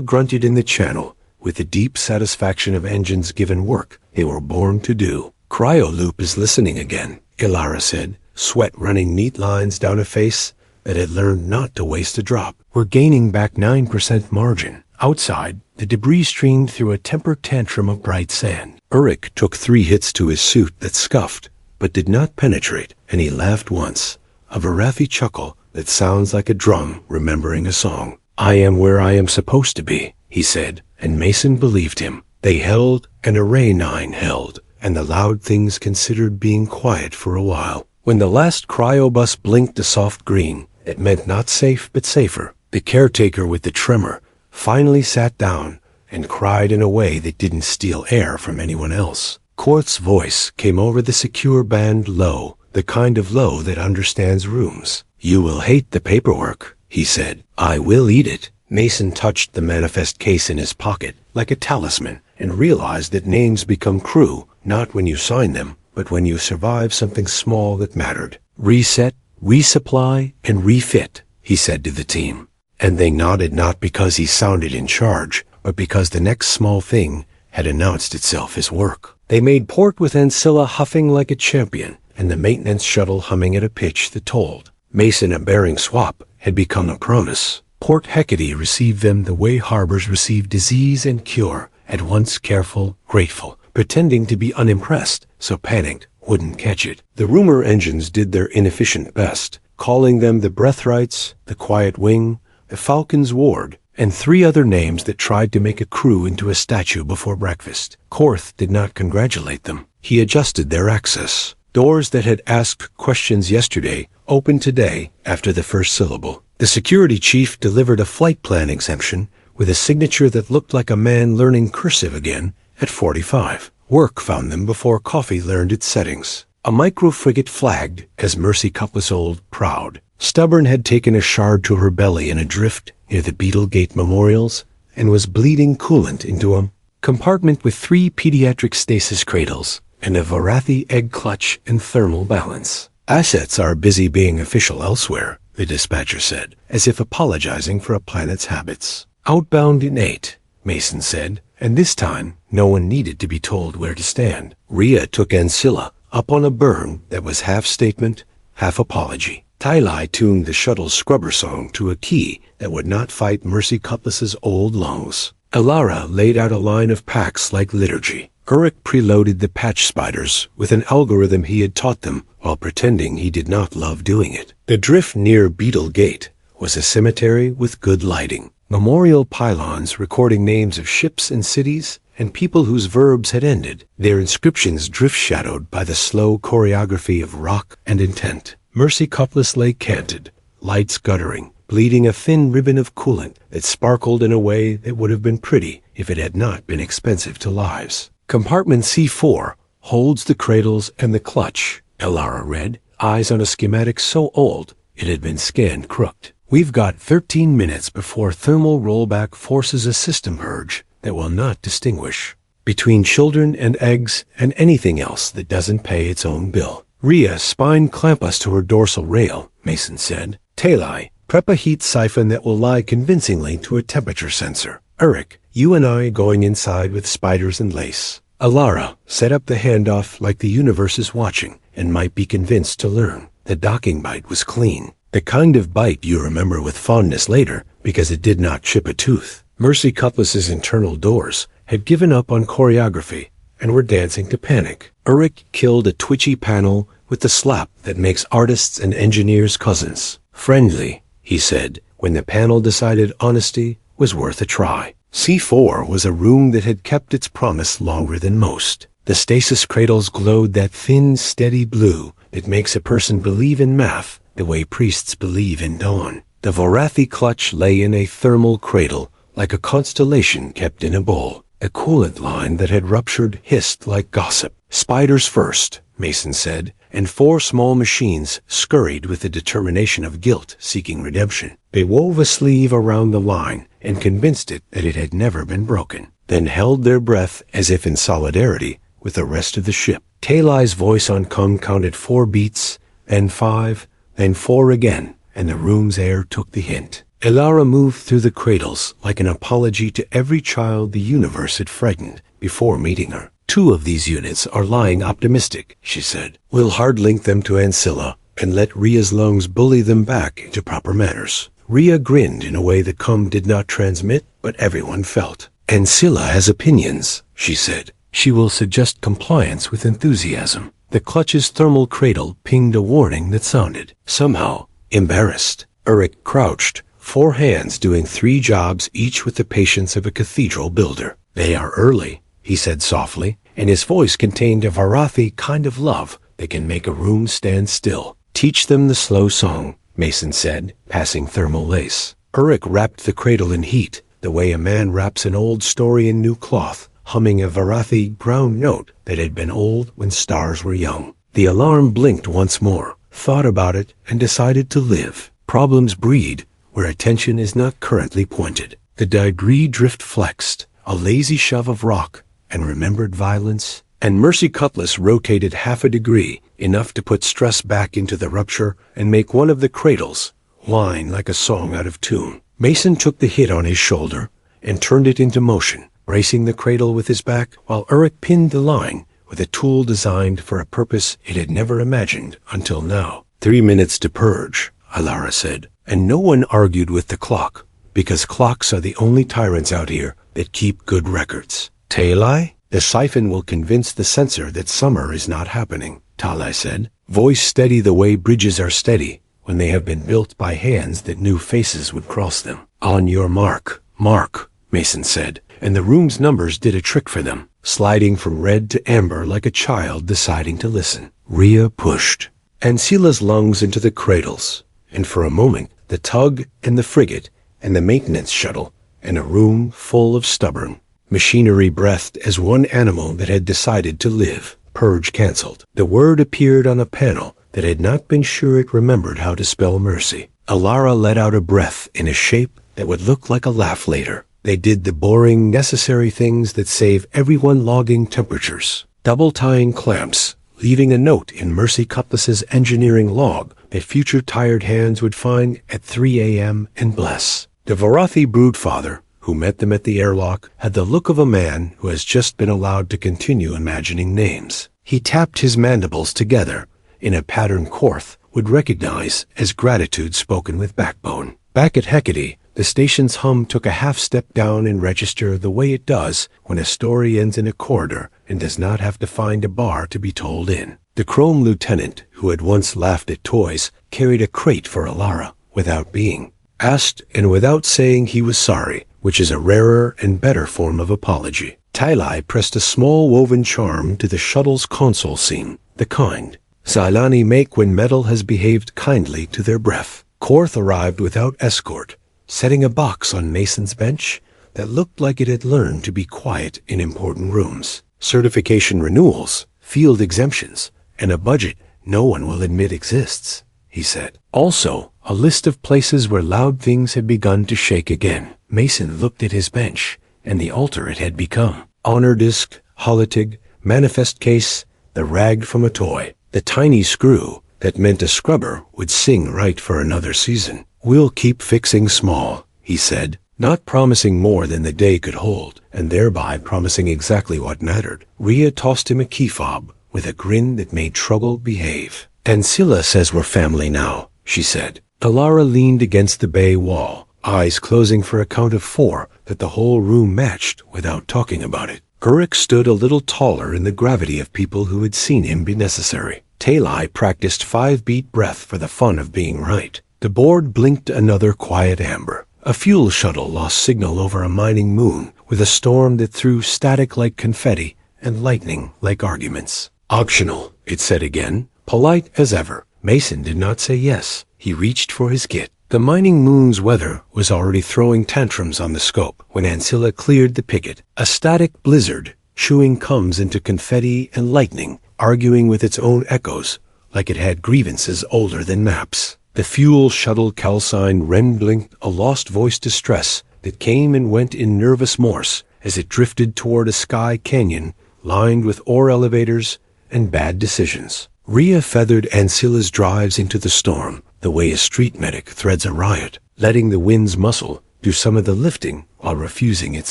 S1: grunted in the channel with the deep satisfaction of engines given work they were born to do. "Cryoloop is listening again," Elara said, sweat running neat lines down a face that had learned not to waste a drop. "We're gaining back 9% margin." Outside, the debris streamed through a temper tantrum of bright sand. Urik took 3 hits to his suit that scuffed, but did not penetrate, and he laughed once, a Varathi chuckle that sounds like a drum remembering a song. "I am where I am supposed to be," he said, and Mason believed him. They held, and Array 9 held, and the loud things considered being quiet for a while. When the last cryobus blinked a soft green, it meant not safe but safer. The caretaker with the tremor finally sat down and cried in a way that didn't steal air from anyone else. Korth's voice came over the secure band low, the kind of low that understands rooms. "You will hate the paperwork," he said. "I will eat it." Mason touched the manifest case in his pocket like a talisman and realized that names become crew not when you sign them, but when you survive something small that mattered. "Reset, resupply, and refit," he said to the team. And they nodded not because he sounded in charge, but because the next small thing had announced itself as work. They made port with Ancilla huffing like a champion, and the maintenance shuttle humming at a pitch that told. Mason a bearing swap had become a promise. Port Hecate received them the way harbors receive disease and cure, at once careful, grateful, pretending to be unimpressed, so panicked wouldn't catch it. The rumor engines did their inefficient best, calling them the Breathrights, the Quiet Wing, the Falcon's Ward, and 3 other names that tried to make a crew into a statue before breakfast. Korth did not congratulate them. He adjusted their access. Doors that had asked questions yesterday opened today after the first syllable. The security chief delivered a flight plan exemption with a signature that looked like a man learning cursive again at 45. Work found them before coffee learned its settings. A micro-frigate flagged as Mercy Cutlass Old Proud. Stubborn had taken a shard to her belly in a drift near the Beetlegate Memorials and was bleeding coolant into a compartment with 3 pediatric stasis cradles and a Varathi egg clutch and thermal balance. "Assets are busy being official elsewhere," the dispatcher said, as if apologizing for a planet's habits. "Outbound in 8, Mason said, and this time no one needed to be told where to stand. Rhea took Ancilla up on a burn that was half statement, half apology. Tylee tuned the shuttle's scrubber song to a key that would not fight Mercy Cutlass's old lungs. Elara laid out a line of packs like liturgy. Urik preloaded the patch spiders with an algorithm he had taught them while pretending he did not love doing it. The drift near Beetle Gate was a cemetery with good lighting. Memorial pylons recording names of ships and cities and people whose verbs had ended, their inscriptions drift-shadowed by the slow choreography of rock and intent. Mercy Cutlass lay canted, lights guttering, bleeding a thin ribbon of coolant that sparkled in a way that would have been pretty if it had not been expensive to lives. Compartment C4 holds the cradles and the clutch, Elara read, eyes on a schematic so old it had been scanned crooked. We've got 13 minutes before thermal rollback forces a system purge that will not distinguish between children and eggs and anything else that doesn't pay its own bill. Rhea spine clamp us to her dorsal rail, Mason said. Tylee, prep a heat siphon that will lie convincingly to a temperature sensor. Urik, you and I going inside with spiders and lace. Elara, set up the handoff like the universe is watching and might be convinced to learn. The docking bite was clean. The kind of bite you remember with fondness later because it did not chip a tooth. Mercy Cutlass's internal doors had given up on choreography and were dancing to panic. Urik killed a twitchy panel with the slap that makes artists and engineers cousins. Friendly, he said, when the panel decided honesty was worth a try. C4 was a room that had kept its promise longer than most. The stasis cradles glowed that thin, steady blue that makes a person believe in math the way priests believe in dawn. The Vorathi clutch lay in a thermal cradle, like a constellation kept in a bowl. A coolant line that had ruptured hissed like gossip. "Spiders first," Mason said, and 4 small machines scurried with the determination of guilt seeking redemption. They wove a sleeve around the line and convinced it that it had never been broken, then held their breath as if in solidarity with the rest of the ship. Talai's voice on comm counted 4 beats, then 5, then 4 again, and the room's air took the hint. Elara moved through the cradles like an apology to every child the universe had frightened before meeting her. "2 of these units are lying optimistic," she said. "We'll hard link them to Ancilla and let Rhea's lungs bully them back into proper manners." Rhea grinned in a way the comm did not transmit, but everyone felt. "Ancilla has opinions," she said. "She will suggest compliance with enthusiasm." The clutch's thermal cradle pinged a warning that sounded. Somehow, embarrassed, Uruk crouched, 4 hands doing 3 jobs, each with the patience of a cathedral builder. "They are early," he said softly, and his voice contained a Vorathi kind of love that can make a room stand still. "Teach them the slow song," Mason said, passing thermal lace. Uruk wrapped the cradle in heat, the way a man wraps an old story in new cloth, humming a Vorathi ground note that had been old when stars were young. The alarm blinked once more, thought about it, and decided to live. Problems breed where attention is not currently pointed. The debris drift flexed, a lazy shove of rock, and remembered violence, and Mercy Cutlass rotated half a degree, enough to put stress back into the rupture and make one of the cradles whine like a song out of tune. Mason took the hit on his shoulder and turned it into motion, bracing the cradle with his back while Uruk pinned the line with a tool designed for a purpose it had never imagined until now. 3 minutes to purge, Alara said, and no one argued with the clock, because clocks are the only tyrants out here that keep good records. "Talai, the siphon will convince the sensor that summer is not happening," Talai said, voice steady the way bridges are steady when they have been built by hands that knew faces would cross them. "On your mark, mark," Mason said, and the room's numbers did a trick for them, sliding from red to amber like a child deciding to listen. Rhea pushed Ancilla's lungs into the cradles, and for a moment the tug and the frigate and the maintenance shuttle and a room full of stubborn machinery breathed as one animal that had decided to live. Purge canceled. The word appeared on a panel that had not been sure it remembered how to spell mercy. Alara let out a breath in a shape that would look like a laugh later. They did the boring, necessary things that save everyone logging temperatures. Double tying clamps, leaving a note in Mercy Cutlass's engineering log that future tired hands would find at 3 a.m. and bless. The Vorathi broodfather, who met them at the airlock, had the look of a man who has just been allowed to continue imagining names. He tapped his mandibles together in a pattern Korth would recognize as gratitude spoken with backbone. Back at Hecate, the station's hum took a half step down in register the way it does when a story ends in a corridor and does not have to find a bar to be told in. The Chrome lieutenant, who had once laughed at toys, carried a crate for Alara without being asked and without saying he was sorry, which is a rarer and better form of apology. Talai pressed a small woven charm to the shuttle's console seam, the kind Xylani make when metal has behaved kindly to their breath. Korth arrived without escort, setting a box on Mason's bench that looked like it had learned to be quiet in important rooms. Certification renewals, field exemptions, and a budget no one will admit exists, he said. Also, a list of places where loud things had begun to shake again. Mason looked at his bench and the altar it had become. Honor disc, holotig, manifest case, the rag from a toy, the tiny screw that meant a scrubber would sing right for another season. "We'll keep fixing small," he said, not promising more than the day could hold, and thereby promising exactly what mattered. Rhea tossed him a key fob with a grin that made Truggle behave. "Ancilla says we're family now," she said. Alara leaned against the bay wall, eyes closing for a count of 4 that the whole room matched without talking about it. Uruk stood a little taller in the gravity of people who had seen him be necessary. Talai practiced 5-beat breath for the fun of being right. The board blinked another quiet amber. A fuel shuttle lost signal over a mining moon with a storm that threw static like confetti and lightning like arguments. Optional, it said again, polite as ever. Mason did not say yes. He reached for his kit. The mining moon's weather was already throwing tantrums on the scope when Ancilla cleared the picket. A static blizzard, chewing comes into confetti and lightning, arguing with its own echoes like it had grievances older than maps. The fuel shuttle calcined Ren blinked a lost voice distress that came and went in nervous Morse as it drifted toward a sky canyon lined with ore elevators and bad decisions. Rhea feathered Ancilla's drives into the storm, the way a street medic threads a riot, letting the wind's muscle do some of the lifting while refusing its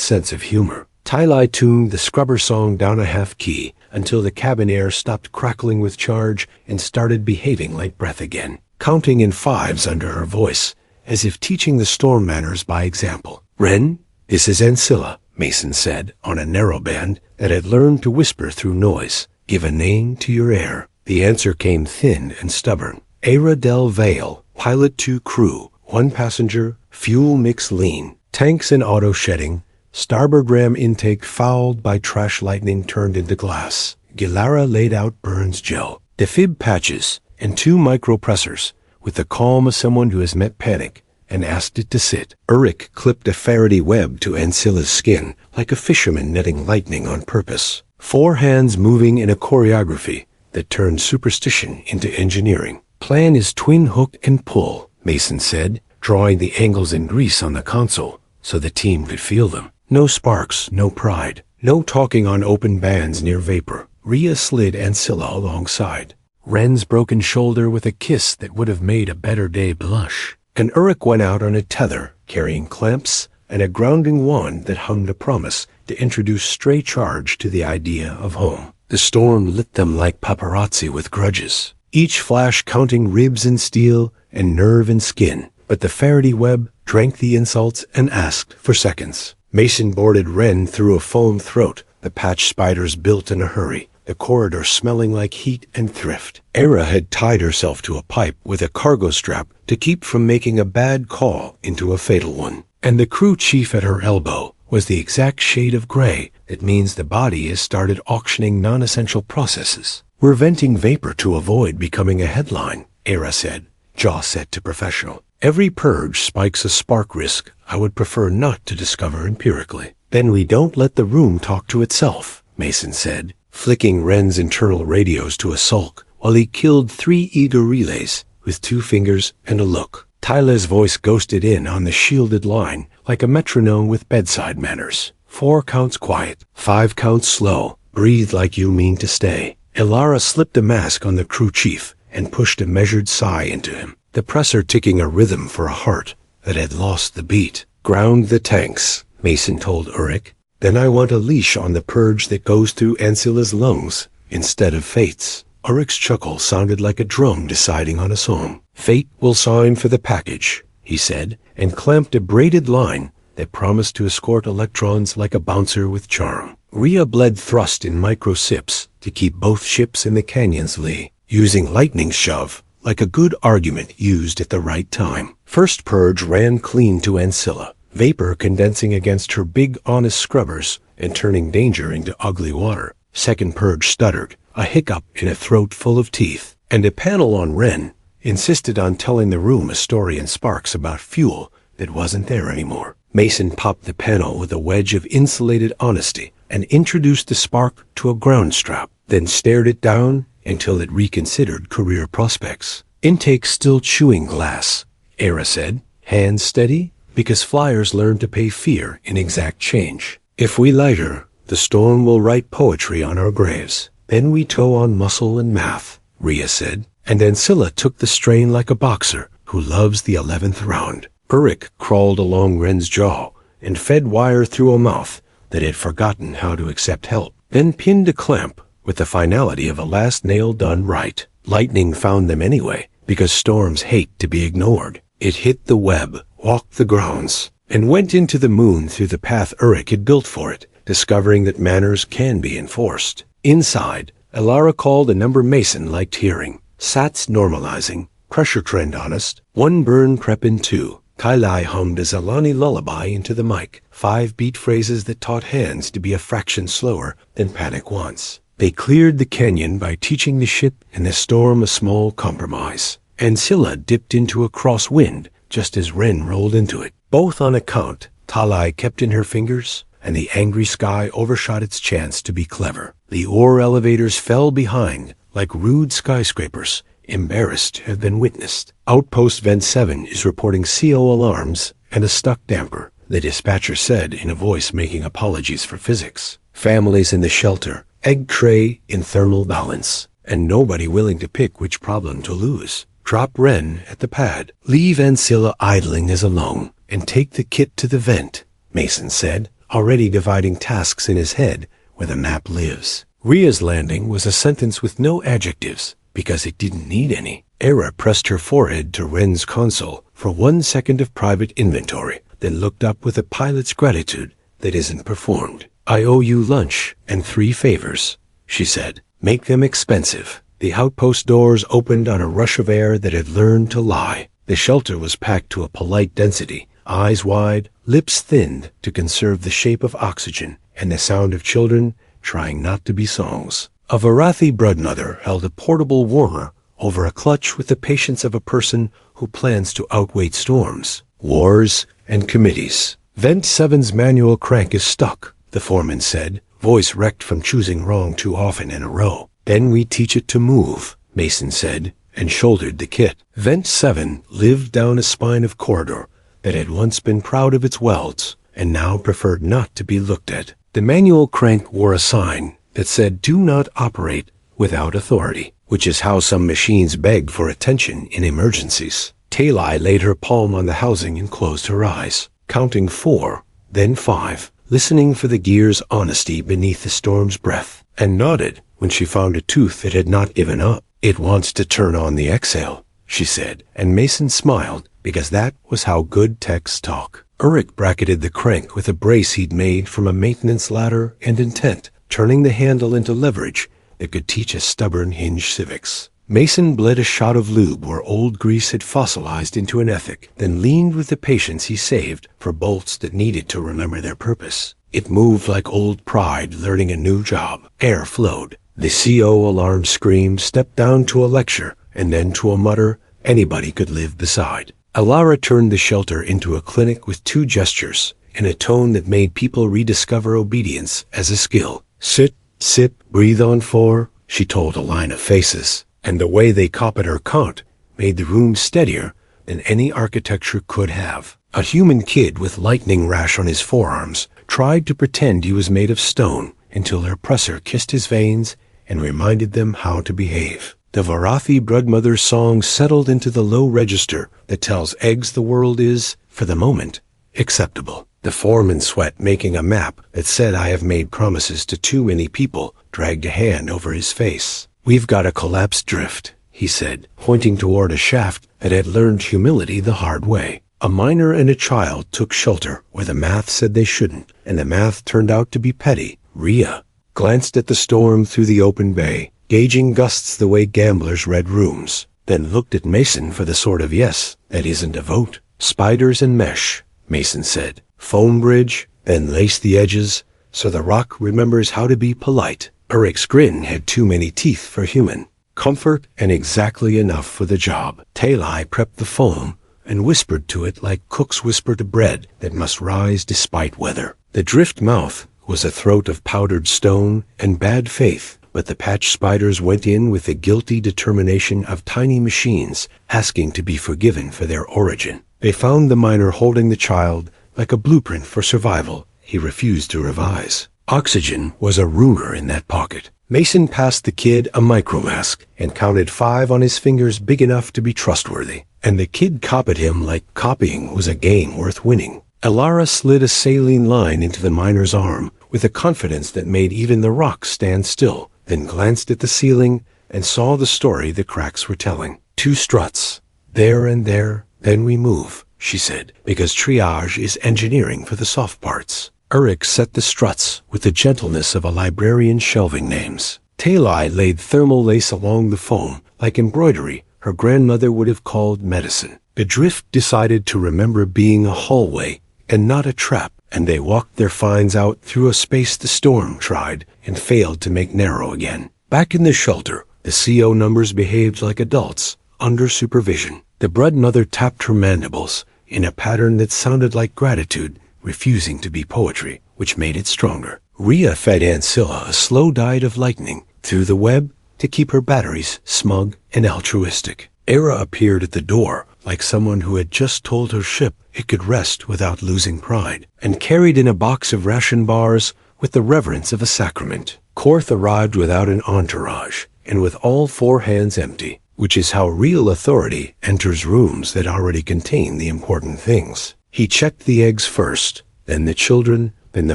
S1: sense of humor. Tylai tuned the scrubber song down a half key until the cabin air stopped crackling with charge and started behaving like breath again, counting in fives under her voice, as if teaching the storm manners by example. "Ren, this is Ancilla," Mason said on a narrowband that had learned to whisper through noise. "Give a name to your air." The answer came thin and stubborn. "Era del Vale, Pilot 2 crew, 1 passenger, fuel mix lean, tanks and auto shedding, starboard ram intake fouled by trash lightning turned into glass. Gilara laid out Burns gel, defib patches, and 2 micropressors, with the calm of someone who has met panic and asked it to sit." Urich clipped a Faraday web to Ancilla's skin like a fisherman netting lightning on purpose. 4 hands moving in a choreography that turned superstition into engineering. "Plan is twin hook and pull," Mason said, drawing the angles in grease on the console so the team could feel them. No sparks, no pride, no talking on open bands near vapor. Rhea slid Ancilla alongside. Ren's broken shoulder with a kiss that would have made a better day blush. And Urich went out on a tether, carrying clamps and a grounding wand that hummed a promise to introduce stray charge to the idea of home. The storm lit them like paparazzi with grudges, each flash counting ribs and steel and nerve and skin. But the Faraday web drank the insults and asked for seconds. Mason boarded Ren through a foam throat, the patch spiders built in a hurry, the corridor smelling like heat and thrift. Era had tied herself to a pipe with a cargo strap to keep from making a bad call into a fatal one. And the crew chief at her elbow was the exact shade of gray that means the body has started auctioning non-essential processes. "We're venting vapor to avoid becoming a headline," Era said, jaw set to professional. "Every purge spikes a spark risk I would prefer not to discover empirically." "Then we don't let the room talk to itself," Mason said, flicking Ren's internal radios to a sulk while he killed 3 eager relays with 2 fingers and a look. Tyler's voice ghosted in on the shielded line like a metronome with bedside manners. 4 counts quiet, 5 counts slow. Breathe like you mean to stay. Ilara slipped a mask on the crew chief and pushed a measured sigh into him, the presser ticking a rhythm for a heart that had lost the beat. "Ground the tanks," Mason told Urich. "Then I want a leash on the purge that goes through Ancilla's lungs instead of Fate's." Urich's chuckle sounded like a drum deciding on a song. "Fate will sign for the package," he said, and clamped a braided line that promised to escort electrons like a bouncer with charm. Rhea bled thrust in micro sips to keep both ships in the canyon's lee, using lightning shove like a good argument used at the right time. First purge ran clean to Ancilla, vapor condensing against her big honest scrubbers and turning danger into ugly water. Second purge stuttered, a hiccup in a throat full of teeth, and a panel on Ren insisted on telling the room a story in sparks about fuel that wasn't there anymore. Mason popped the panel with a wedge of insulated honesty and introduced the spark to a ground strap, then stared it down until it reconsidered career prospects. "Intake still chewing glass," Era said, hands steady, because flyers learn to pay fear in exact change. "If we light her, the storm will write poetry on our graves. Then we tow on muscle and math," Rhea said, and Ancilla took the strain like a boxer who loves the 11th round. Urich crawled along Ren's jaw and fed wire through a mouth that had forgotten how to accept help, then pinned a clamp with the finality of a last nail done right. Lightning found them anyway, because storms hate to be ignored. It hit the web, walked the grounds, and went into the moon through the path Urich had built for it, discovering that manners can be enforced. Inside, Ilara called a number Mason liked hearing. "Sats normalizing, pressure trend honest, 1 burn prep in 2. Kailai hummed a Zalani lullaby into the mic, 5-beat phrases that taught hands to be a fraction slower than panic wants. They cleared the canyon by teaching the ship and the storm a small compromise. And Scylla dipped into a crosswind just as Ren rolled into it. Both on account Talai kept in her fingers, and the angry sky overshot its chance to be clever. The ore elevators fell behind like rude skyscrapers, embarrassed to have been witnessed. Outpost Vent 7 is reporting CO alarms and a stuck damper, the dispatcher said in a voice making apologies for physics. Families in the shelter, egg tray in thermal balance, and nobody willing to pick which problem to lose. Drop Ren at the pad. Leave Ancilla idling as alone, and take the kit to the vent, Mason said, already dividing tasks in his head where the map lives. Ria's landing was a sentence with no adjectives, because it didn't need any. Era pressed her forehead to Ren's console for 1 second of private inventory, then looked up with a pilot's gratitude that isn't performed. I owe you lunch and 3 favors, she said. Make them expensive. The outpost doors opened on a rush of air that had learned to lie. The shelter was packed to a polite density, eyes wide, lips thinned to conserve the shape of oxygen, and the sound of children trying not to be songs. A Varathi broodmother held a portable warmer over a clutch with the patience of a person who plans to outwait storms, wars, and committees. Vent 7's manual crank is stuck, the foreman said, voice wrecked from choosing wrong too often in a row. Then we teach it to move, Mason said, and shouldered the kit. Vent 7 lived down a spine of corridor that had once been proud of its welds and now preferred not to be looked at. The manual crank wore a sign that said, "Do not operate without authority," which is how some machines beg for attention in emergencies. Talai laid her palm on the housing and closed her eyes, counting 4, then 5, listening for the gear's honesty beneath the storm's breath, and nodded when she found a tooth that had not given up. "It wants to turn on the exhale," she said, and Mason smiled, because that was how good techs talk. Urich bracketed the crank with a brace he'd made from a maintenance ladder and intent, turning the handle into leverage that could teach a stubborn hinge civics. Mason bled a shot of lube where old grease had fossilized into an ethic, then leaned with the patience he saved for bolts that needed to remember their purpose. It moved like old pride learning a new job. Air flowed. The CO alarm screamed, stepped down to a lecture, and then to a mutter anybody could live beside. Alara turned the shelter into a clinic with 2 gestures, in a tone that made people rediscover obedience as a skill. Sit, sip, breathe on 4, she told a line of faces, and the way they copied her count made the room steadier than any architecture could have. A human kid with lightning rash on his forearms tried to pretend he was made of stone until their oppressor kissed his veins and reminded them how to behave. The Varathi broodmother's song settled into the low register that tells eggs the world is, for the moment, acceptable. The foreman sweat making a map that said I have made promises to too many people dragged a hand over his face. We've got a collapsed drift, he said, pointing toward a shaft that had learned humility the hard way. A miner and a child took shelter where the math said they shouldn't, and the math turned out to be petty. Ria glanced at the storm through the open bay, gauging gusts the way gamblers read rooms, then looked at Mason for the sort of yes that isn't a vote. Spiders and mesh, Mason said. Foam bridge, then lace the edges so the rock remembers how to be polite. Eric's grin had too many teeth for human. Comfort and exactly enough for the job. Talai prepped the foam and whispered to it like cooks whisper to bread that must rise despite weather. The drift mouth was a throat of powdered stone and bad faith, but the patch spiders went in with the guilty determination of tiny machines asking to be forgiven for their origin. They found the miner holding the child like a blueprint for survival he refused to revise. Oxygen was a ruler in that pocket. Mason passed the kid a micromask and counted 5 on his fingers big enough to be trustworthy, and the kid copied him like copying was a game worth winning. Alara slid a saline line into the miner's arm with a confidence that made even the rocks stand still, then glanced at the ceiling and saw the story the cracks were telling. 2 struts, there and there, then we move, she said, because triage is engineering for the soft parts. Urich set the struts with the gentleness of a librarian shelving names. Talai laid thermal lace along the foam like embroidery her grandmother would have called medicine. The drift decided to remember being a hallway and not a trap, and they walked their finds out through a space the storm tried and failed to make narrow again. Back in the shelter, the CO numbers behaved like adults, under supervision. The Bread Mother tapped her mandibles in a pattern that sounded like gratitude, refusing to be poetry, which made it stronger. Rhea fed Ancilla a slow diet of lightning through the web to keep her batteries smug and altruistic. Era appeared at the door like someone who had just told her ship it could rest without losing pride, and carried in a box of ration bars with the reverence of a sacrament. Korth arrived without an entourage, and with all 4 hands empty, which is how real authority enters rooms that already contain the important things. He checked the eggs first, then the children, then the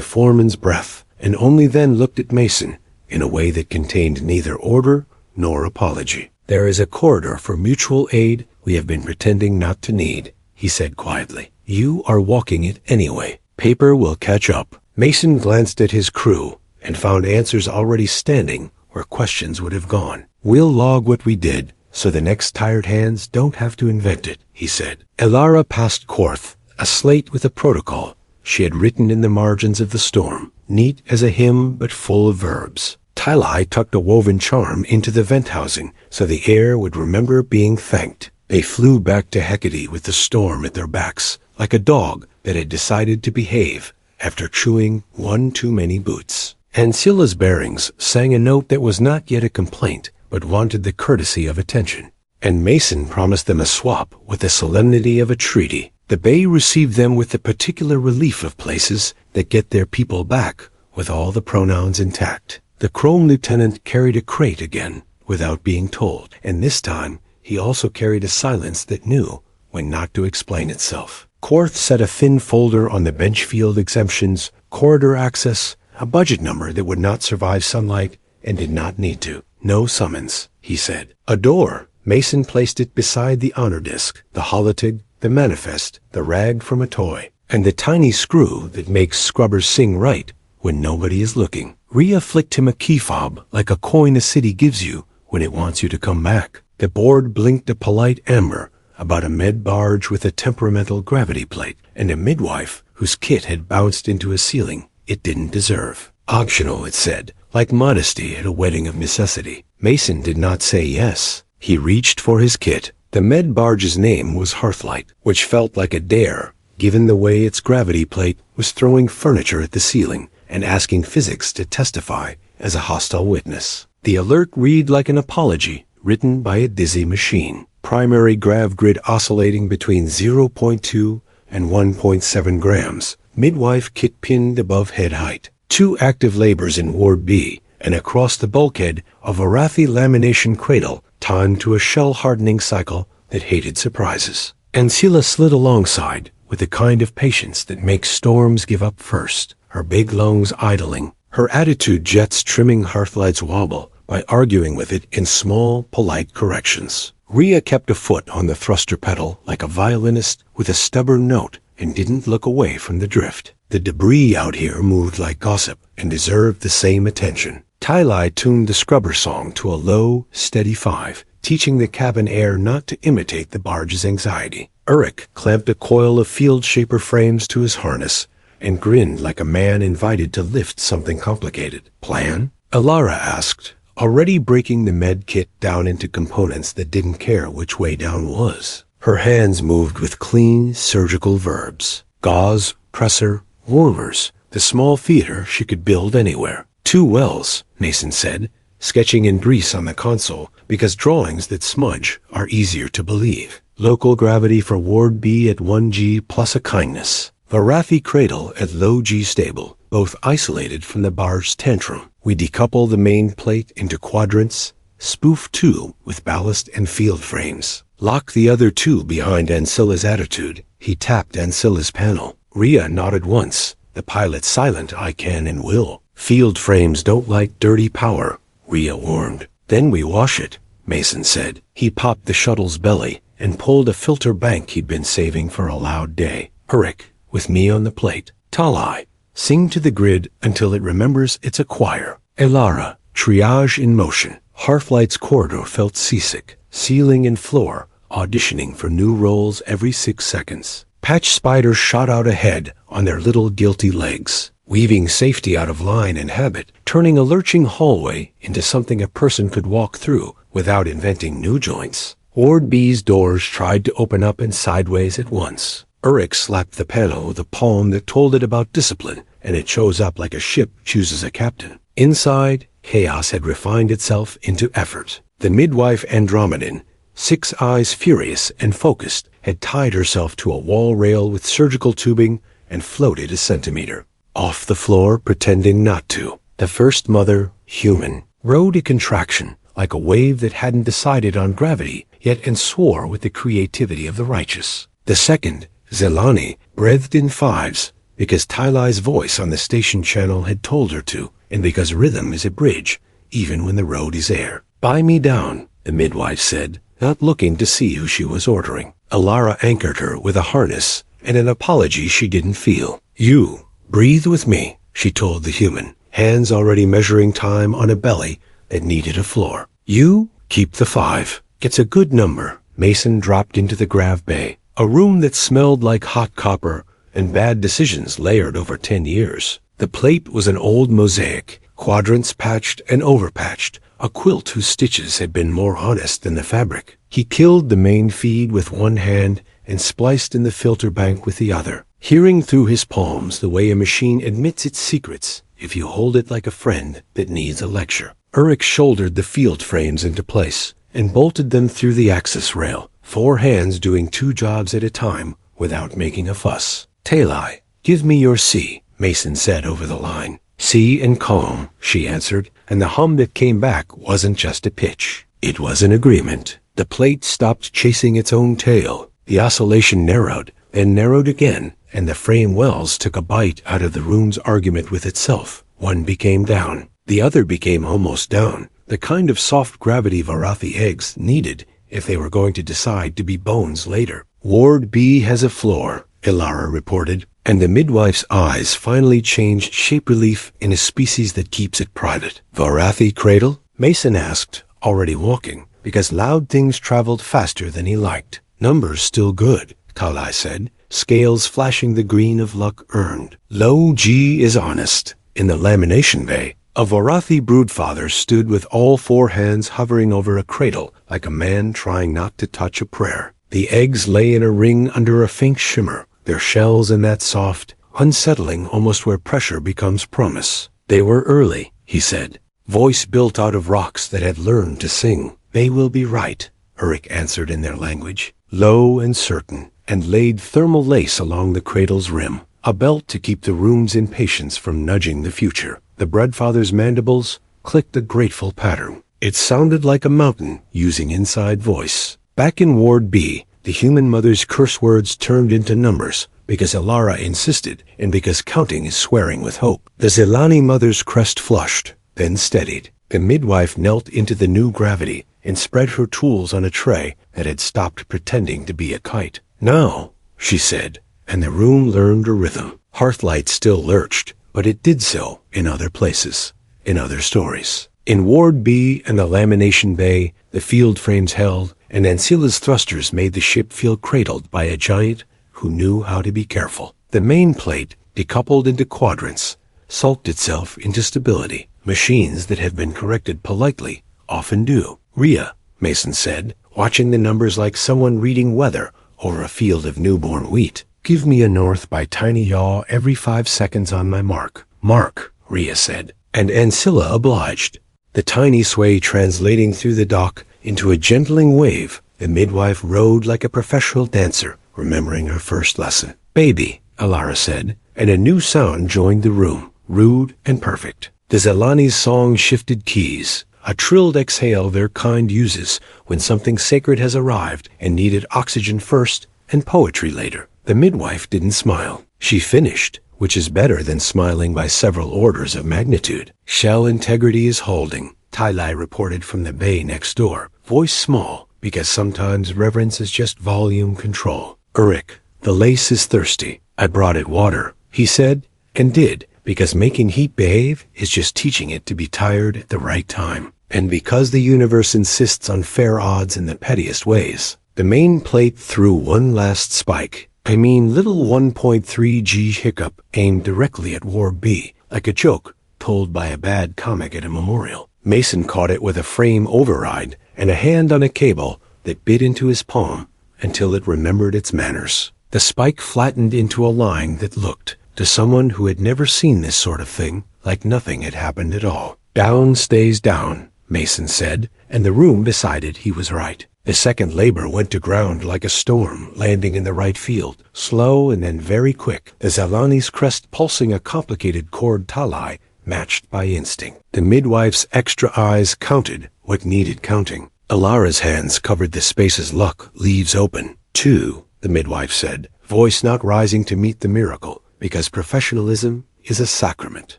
S1: foreman's breath, and only then looked at Mason in a way that contained neither order nor apology. "There is a corridor for mutual aid we have been pretending not to need," he said quietly. "You are walking it anyway. Paper will catch up." Mason glanced at his crew and found answers already standing where questions would have gone. "We'll log what we did, so the next tired hands don't have to invent it," he said. Elara passed Korth a slate with a protocol she had written in the margins of the storm, neat as a hymn but full of verbs. Tylai tucked a woven charm into the vent housing so the air would remember being thanked. They flew back to Hecate with the storm at their backs, like a dog that had decided to behave after chewing one too many boots. Ancilla's bearings sang a note that was not yet a complaint, but wanted the courtesy of attention. And Mason promised them a swap with the solemnity of a treaty. The Bay received them with the particular relief of places that get their people back with all the pronouns intact. The Chrome lieutenant carried a crate again, without being told, and this time he also carried a silence that knew when not to explain itself. Korth set a thin folder on the bench field exemptions, corridor access, a budget number that would not survive sunlight and did not need to. "No summons," he said. "A door." Mason placed it beside the honor disc, the holotig, the manifest, the rag from a toy, and the tiny screw that makes scrubbers sing right when nobody is looking. Rhea flicked him a key fob like a coin a city gives you when it wants you to come back. The board blinked a polite amber about a med barge with a temperamental gravity plate and a midwife whose kit had bounced into a ceiling it didn't deserve. Optional, it said, like modesty at a wedding of necessity. Mason did not say yes. He reached for his kit. The med barge's name was Hearthlight, which felt like a dare, given the way its gravity plate was throwing furniture at the ceiling and asking physics to testify as a hostile witness. The alert read like an apology written by a dizzy machine. Primary grav grid oscillating between 0.2 and 1.7 grams. Midwife kit pinned above head height. 2 active labors in Ward B, and across the bulkhead of a Rathi lamination cradle timed to a shell-hardening cycle that hated surprises. Ancilla slid alongside with the kind of patience that makes storms give up first, her big lungs idling, her attitude jets trimming Hearthlight's wobble by arguing with it in small, polite corrections. Rhea kept a foot on the thruster pedal like a violinist with a stubborn note and didn't look away from the drift. The debris out here moved like gossip and deserved the same attention. Tylai tuned the scrubber song to a low, steady 5, teaching the cabin air not to imitate the barge's anxiety. Urich clamped a coil of field shaper frames to his harness and grinned like a man invited to lift something complicated. "Plan?" Elara asked, already breaking the med kit down into components that didn't care which way down was. Her hands moved with clean, surgical verbs. Gauze, presser, rollers, the small theater she could build anywhere. 2 wells, Mason said, sketching in grease on the console, because drawings that smudge are easier to believe. Local gravity for Ward B at 1G plus a kindness. Varathi cradle at low G stable, both isolated from the barge's tantrum. We decouple the main plate into quadrants, spoof 2 with ballast and field frames. Lock the other 2 behind Ancilla's attitude. He tapped Ancilla's panel. Rhea nodded once, the pilot silent I can and will. Field frames don't like dirty power, Rhea warned. Then we wash it, Mason said. He popped the shuttle's belly and pulled a filter bank he'd been saving for a loud day. Hurrick, with me on the plate. Talai, sing to the grid until it remembers it's a choir. Elara, triage in motion. Hearthlight's corridor felt seasick. Ceiling and floor, auditioning for new roles every 6 seconds. Patch spiders shot out ahead on their little guilty legs, weaving safety out of line and habit, turning a lurching hallway into something a person could walk through without inventing new joints. Ward B's doors tried to open up and sideways at once. Urich slapped the panel with a palm that told it about discipline, and it chose up like a ship chooses a captain. Inside, chaos had refined itself into effort. The midwife Andromedan, 6 eyes furious and focused, had tied herself to a wall rail with surgical tubing and floated a centimeter off the floor, pretending not to. The first mother, human, rode a contraction like a wave that hadn't decided on gravity yet and swore with the creativity of the righteous. The second, Zelani, breathed in 5s because Tylai's voice on the station channel had told her to, and because rhythm is a bridge even when the road is air. "Buy me down," the midwife said, not looking to see who she was ordering. Alara anchored her with a harness and an apology she didn't feel. "You, breathe with me," she told the human, hands already measuring time on a belly that needed a floor. "You, keep the 5. It's a good number." Mason dropped into the grav bay, a room that smelled like hot copper and bad decisions layered over 10 years. The plate was an old mosaic, quadrants patched and overpatched, a quilt whose stitches had been more honest than the fabric. He killed the main feed with one hand and spliced in the filter bank with the other, hearing through his palms the way a machine admits its secrets if you hold it like a friend that needs a lecture. Urich shouldered the field frames into place and bolted them through the access rail, 4 hands doing 2 jobs at a time without making a fuss. "Talai, give me your C," Mason said over the line. "C and calm," she answered, and the hum that came back wasn't just a pitch. It was an agreement. The plate stopped chasing its own tail. The oscillation narrowed, then narrowed again, and the frame wells took a bite out of the room's argument with itself. One became down. The other became almost down, the kind of soft gravity Varathi eggs needed if they were going to decide to be bones later. "Ward B has a floor," Ilara reported, and the midwife's eyes finally changed shape relief in a species that keeps it private. "Varathi cradle?" Mason asked, already walking, because loud things traveled faster than he liked. "Numbers still good," Talai said, scales flashing the green of luck earned. "Low G is honest." In the lamination bay, a Varathi broodfather stood with all 4 hands hovering over a cradle like a man trying not to touch a prayer. The eggs lay in a ring under a faint shimmer, their shells in that soft, unsettling almost where pressure becomes promise. "They were early," he said, voice built out of rocks that had learned to sing. "They will be right," Urich answered in their language, low and certain, and laid thermal lace along the cradle's rim, a belt to keep the room's impatience from nudging the future. The breadfather's mandibles clicked a grateful pattern. It sounded like a mountain using inside voice. Back in Ward B, the human mother's curse words turned into numbers because Ilara insisted and because counting is swearing with hope. The Zelani mother's crest flushed, then steadied. The midwife knelt into the new gravity and spread her tools on a tray that had stopped pretending to be a kite. "Now," she said, and the room learned a rhythm. Hearthlight still lurched, but it did so in other places, in other stories. In Ward B and the lamination bay, the field frames held, and Ancilla's thrusters made the ship feel cradled by a giant who knew how to be careful. The main plate, decoupled into quadrants, sulked itself into stability. Machines that have been corrected politely often do. "Rhea," Mason said, watching the numbers like someone reading weather over a field of newborn wheat. "Give me a north by tiny yaw every 5 seconds on my mark." "Mark," Rhea said, and Ancilla obliged. The tiny sway translating through the dock into a gentling wave, the midwife rode like a professional dancer, remembering her first lesson. "Baby," Alara said, and a new sound joined the room, rude and perfect. The Zelani's song shifted keys, a trilled exhale their kind uses when something sacred has arrived and needed oxygen first and poetry later. The midwife didn't smile. She finished, which is better than smiling by several orders of magnitude. "Shell integrity is holding," Tylai reported from the bay next door, voice small, because sometimes reverence is just volume control. "Urich, the lace is thirsty. I brought it water," he said, and did, because making heat behave is just teaching it to be tired at the right time. And because the universe insists on fair odds in the pettiest ways. The main plate threw one last spike. Little 1.3G hiccup aimed directly at Ward B, like a joke told by a bad comic at a memorial. Mason caught it with a frame override and a hand on a cable that bit into his palm until it remembered its manners. The spike flattened into a line that looked, to someone who had never seen this sort of thing, like nothing had happened at all. Down stays down, Mason said, and the room decided he was right. The second labor went to ground like a storm, landing in the right field, slow and then very quick, the Zalani's crest pulsing a complicated chord talai matched by instinct. The midwife's extra eyes counted what needed counting. Alara's hands covered the space's luck, leaves open. 2, the midwife said, voice not rising to meet the miracle, because professionalism is a sacrament.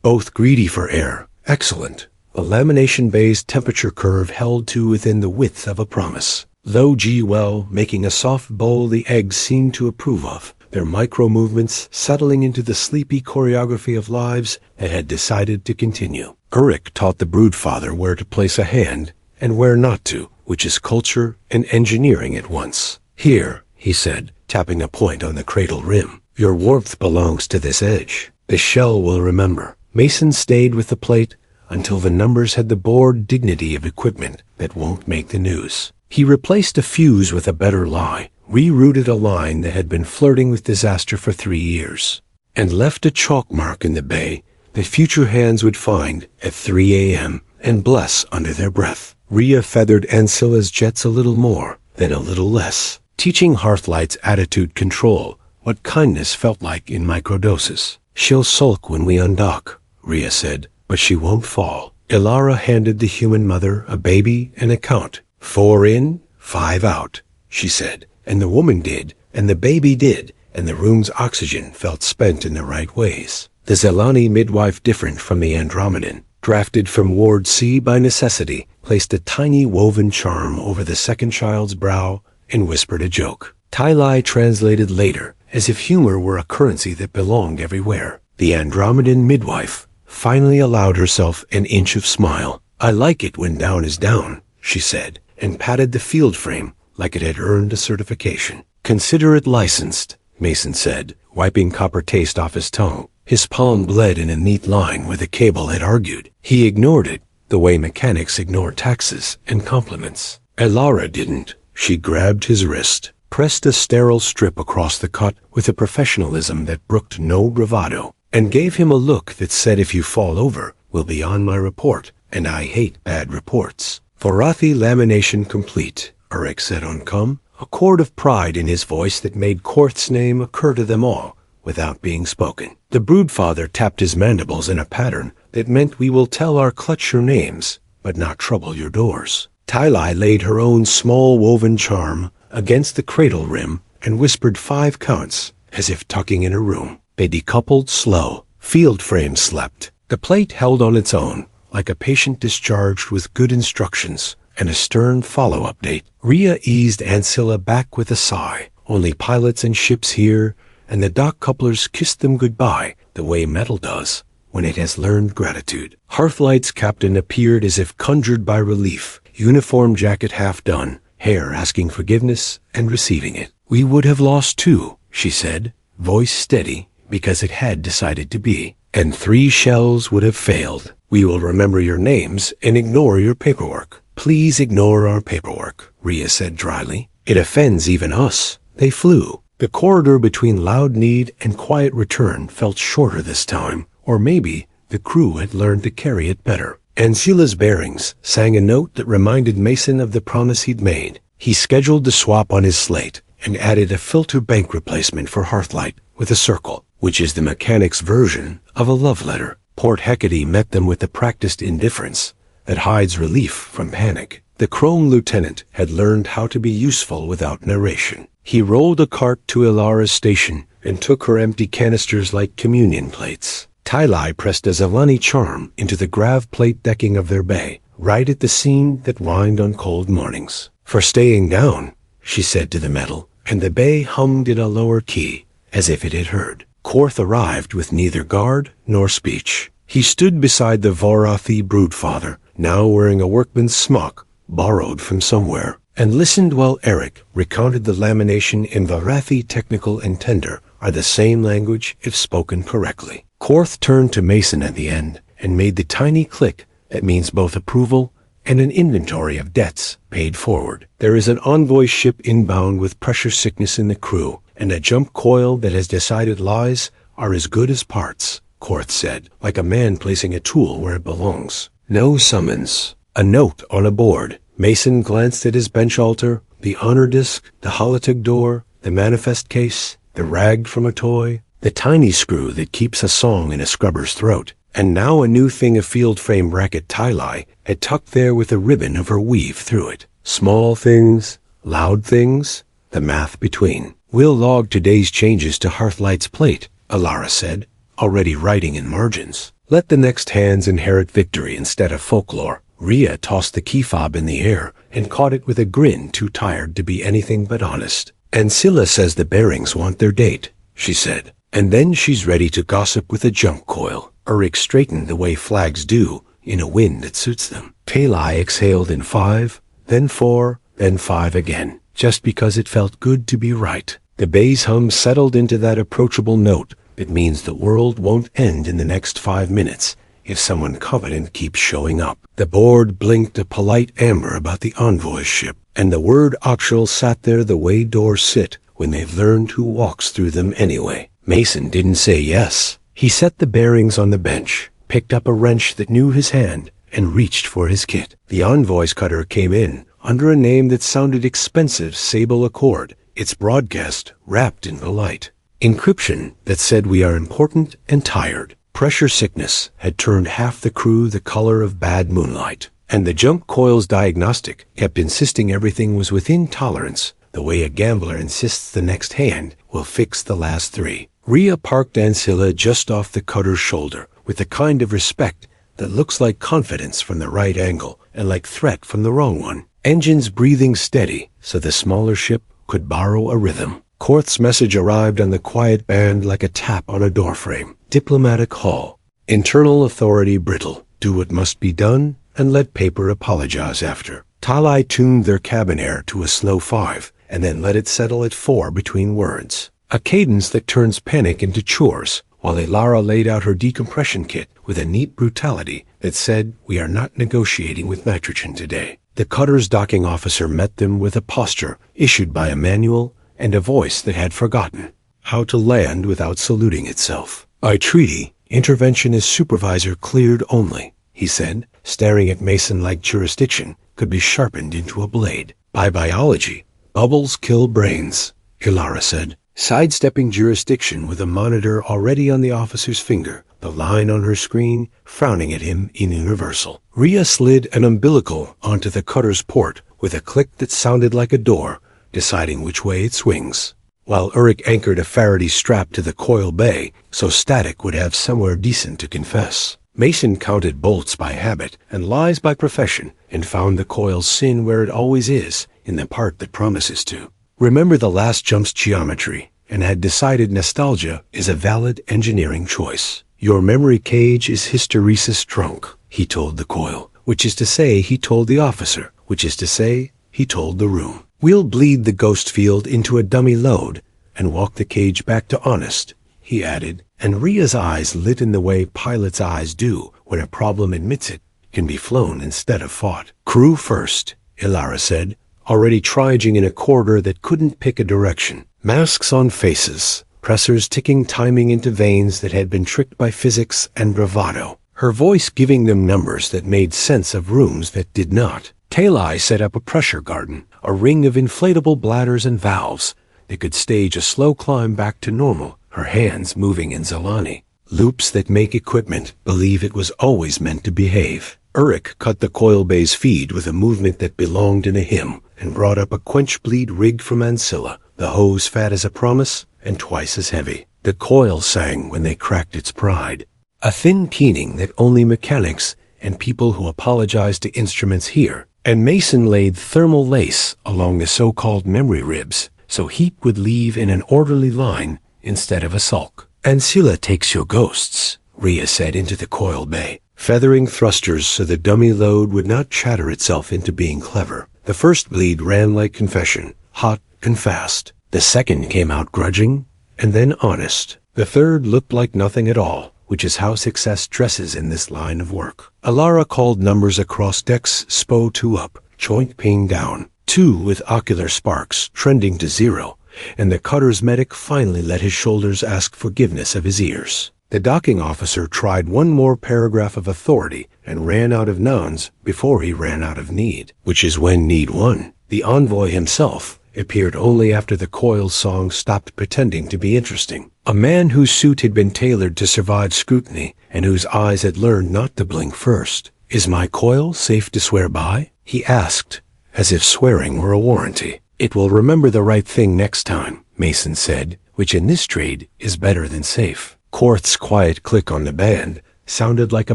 S1: Both greedy for air. Excellent. A lamination bay's temperature curve held to within the width of a promise. Low G well, making a soft bowl the eggs seemed to approve of, their micro-movements settling into the sleepy choreography of lives that had decided to continue. Urich taught the broodfather where to place a hand and where not to, which is culture and engineering at once. Here, he said, tapping a point on the cradle rim, your warmth belongs to this edge. The shell will remember. Mason stayed with the plate until the numbers had the bored dignity of equipment that won't make the news. He replaced a fuse with a better lie, rerouted a line that had been flirting with disaster for 3 years, and left a chalk mark in the bay that future hands would find at 3 a.m. and bless under their breath. Rhea feathered Ancilla's jets a little more, then a little less, teaching Hearthlight's attitude control what kindness felt like in microdoses. She'll sulk when we undock, Rhea said, but she won't fall. Ilara handed the human mother a baby and a count. 4 in, 5 out, she said, and the woman did, and the baby did, and the room's oxygen felt spent in the right ways. The Zalani midwife, different from the Andromedan, drafted from Ward C by necessity, placed a tiny woven charm over the second child's brow and whispered a joke. Tylai translated later, as if humor were a currency that belonged everywhere. The Andromedan midwife finally allowed herself an inch of smile. I like it when down is down, she said, and patted the field frame like it had earned a certification. Consider it licensed, Mason said, wiping copper taste off his tongue. His palm bled in a neat line where the cable had argued. He ignored it, the way mechanics ignore taxes and compliments. Ilara didn't. She grabbed his wrist, pressed a sterile strip across the cut with a professionalism that brooked no bravado, and gave him a look that said, if you fall over, will be on my report, and I hate bad reports. Vorathi lamination complete, Urich said on cum, a chord of pride in his voice that made Korth's name occur to them all without being spoken. The broodfather tapped his mandibles in a pattern that meant we will tell our clutch your names, but not trouble your doors. Tylai laid her own small woven charm against the cradle rim and whispered 5 counts, as if tucking in a room. They decoupled slow. Field frame slept. The plate held on its own, like a patient discharged with good instructions and a stern follow-up date. Rhea eased Ancilla back with a sigh. Only pilots and ships here, and the dock couplers kissed them goodbye the way metal does when it has learned gratitude. Hearthlight's captain appeared as if conjured by relief, uniform jacket half done, hair asking forgiveness and receiving it. We would have lost 2, she said, voice steady, because it had decided to be, and 3 shells would have failed. We will remember your names and ignore your paperwork. Please ignore our paperwork, Rhea said dryly. It offends even us. They flew. The corridor between loud need and quiet return felt shorter this time, or maybe the crew had learned to carry it better. Ancilla's bearings sang a note that reminded Mason of the promise he'd made. He scheduled the swap on his slate and added a filter bank replacement for Hearthlight with a circle, which is the mechanic's version of a love letter. Port Hecate met them with the practiced indifference that hides relief from panic. The Chrome lieutenant had learned how to be useful without narration. He rolled a cart to Ilara's station and took her empty canisters like communion plates. Tylai pressed a Zalani charm into the grav plate decking of their bay, right at the scene that whined on cold mornings. For staying down, she said to the metal, and the bay hummed in a lower key, as if it had heard. Korth arrived with neither guard nor speech. He stood beside the Vorathi broodfather, now wearing a workman's smock, borrowed from somewhere. and listened while Eric recounted the lamination in Varathi technical and tender are the same language if spoken correctly. Korth turned to Mason at the end and made the tiny click that means both approval and an inventory of debts paid forward. There is an envoy ship inbound with pressure sickness in the crew, and a jump coil that has decided lies are as good as parts, Korth said, like a man placing a tool where it belongs. No summons. A note on a board. Mason glanced at his bench altar, the honor disc, the holotic door, the manifest case, the rag from a toy, the tiny screw that keeps a song in a scrubber's throat, and now a new thing, a field frame bracket Tylai had tucked there with a ribbon of her weave through it. Small things, loud things, the math between. We'll log today's changes to Hearthlight's plate, Alara said, already writing in margins. Let the next hands inherit victory instead of folklore. Rhea tossed the key fob in the air and caught it with a grin too tired to be anything but honest. And Scylla says the bearings want their date, she said. And then she's ready to gossip with a jump coil. Uruk straightened the way flags do in a wind that suits them. Talai exhaled in 5, then 4, then 5 again, just because it felt good to be right. The bass hum settled into that approachable note that means the world won't end in the next 5 minutes if someone competent keeps showing up. The board blinked a polite amber about the envoy ship, and the word Akshal sat there the way doors sit when they've learned who walks through them anyway. Mason didn't say yes. He set the bearings on the bench, picked up a wrench that knew his hand, and reached for his kit. The envoy's cutter came in, under a name that sounded expensive, Sable Accord, its broadcast wrapped in polite encryption that said we are important and tired. Pressure sickness had turned half the crew the color of bad moonlight, and the jump coil's diagnostic kept insisting everything was within tolerance, the way a gambler insists the next hand will fix the last 3. Rhea parked Ancilla just off the cutter's shoulder, with the kind of respect that looks like confidence from the right angle and like threat from the wrong one. Engines breathing steady so the smaller ship could borrow a rhythm. Korth's message arrived on the quiet band like a tap on a doorframe. Diplomatic hall. Internal authority brittle. Do what must be done and let paper apologize after. Talai tuned their cabin air to a slow 5 and then let it settle at 4 between words. A cadence that turns panic into chores, while Ilara laid out her decompression kit with a neat brutality that said, we are not negotiating with nitrogen today. The cutter's docking officer met them with a posture issued by a manual and a voice that had forgotten how to land without saluting itself. By treaty, intervention is supervisor cleared only, he said, staring at Mason like jurisdiction could be sharpened into a blade. By biology, bubbles kill brains, Ilara said, sidestepping jurisdiction with a monitor already on the officer's finger, the line on her screen frowning at him in universal. Rhea slid an umbilical onto the cutter's port with a click that sounded like a door, deciding which way it swings, while Uruk anchored a Faraday strap to the coil bay so static would have somewhere decent to confess. Mason counted bolts by habit and lies by profession and found the coil's sin where it always is, in the part that promises to. Remember the last jump's geometry and had decided nostalgia is a valid engineering choice. Your memory cage is hysteresis trunk, he told the coil, which is to say he told the officer, which is to say he told the room. We'll bleed the ghost field into a dummy load and walk the cage back to honest, he added, and Rhea's eyes lit in the way pilots' eyes do when a problem admits it can be flown instead of fought. Crew first, Ilara said, already trudging in a corridor that couldn't pick a direction. Masks on faces, pressers ticking timing into veins that had been tricked by physics and bravado, her voice giving them numbers that made sense of rooms that did not. Talai set up a pressure garden, a ring of inflatable bladders and valves that could stage a slow climb back to normal, her hands moving in Zalani. Loops that make equipment believe it was always meant to behave. Uruk cut the coil bay's feed with a movement that belonged in a hymn and brought up a quench bleed rig from Ancilla, the hose fat as a promise and twice as heavy. The coil sang when they cracked its pride, a thin keening that only mechanics and people who apologize to instruments hear. And Mason laid thermal lace along the so-called memory ribs, so heat would leave in an orderly line instead of a sulk. Ancilla takes your ghosts, Rhea said into the coil bay, feathering thrusters so the dummy load would not chatter itself into being clever. The first bleed ran like confession, hot and fast. The second came out grudging, and then honest. The third looked like nothing at all, which is how success dresses in this line of work. Alara called numbers across decks, SPO 2 up, joint pain down, 2 with ocular sparks trending to 0, and the cutter's medic finally let his shoulders ask forgiveness of his ears. The docking officer tried one more paragraph of authority and ran out of nouns before he ran out of need, which is when need won. The envoy himself appeared only after the coil's song stopped pretending to be interesting. A man whose suit had been tailored to survive scrutiny and whose eyes had learned not to blink first. "Is my coil safe to swear by?" he asked, as if swearing were a warranty. "It will remember the right thing next time," Mason said, which in this trade is better than safe. Korth's quiet click on the band sounded like a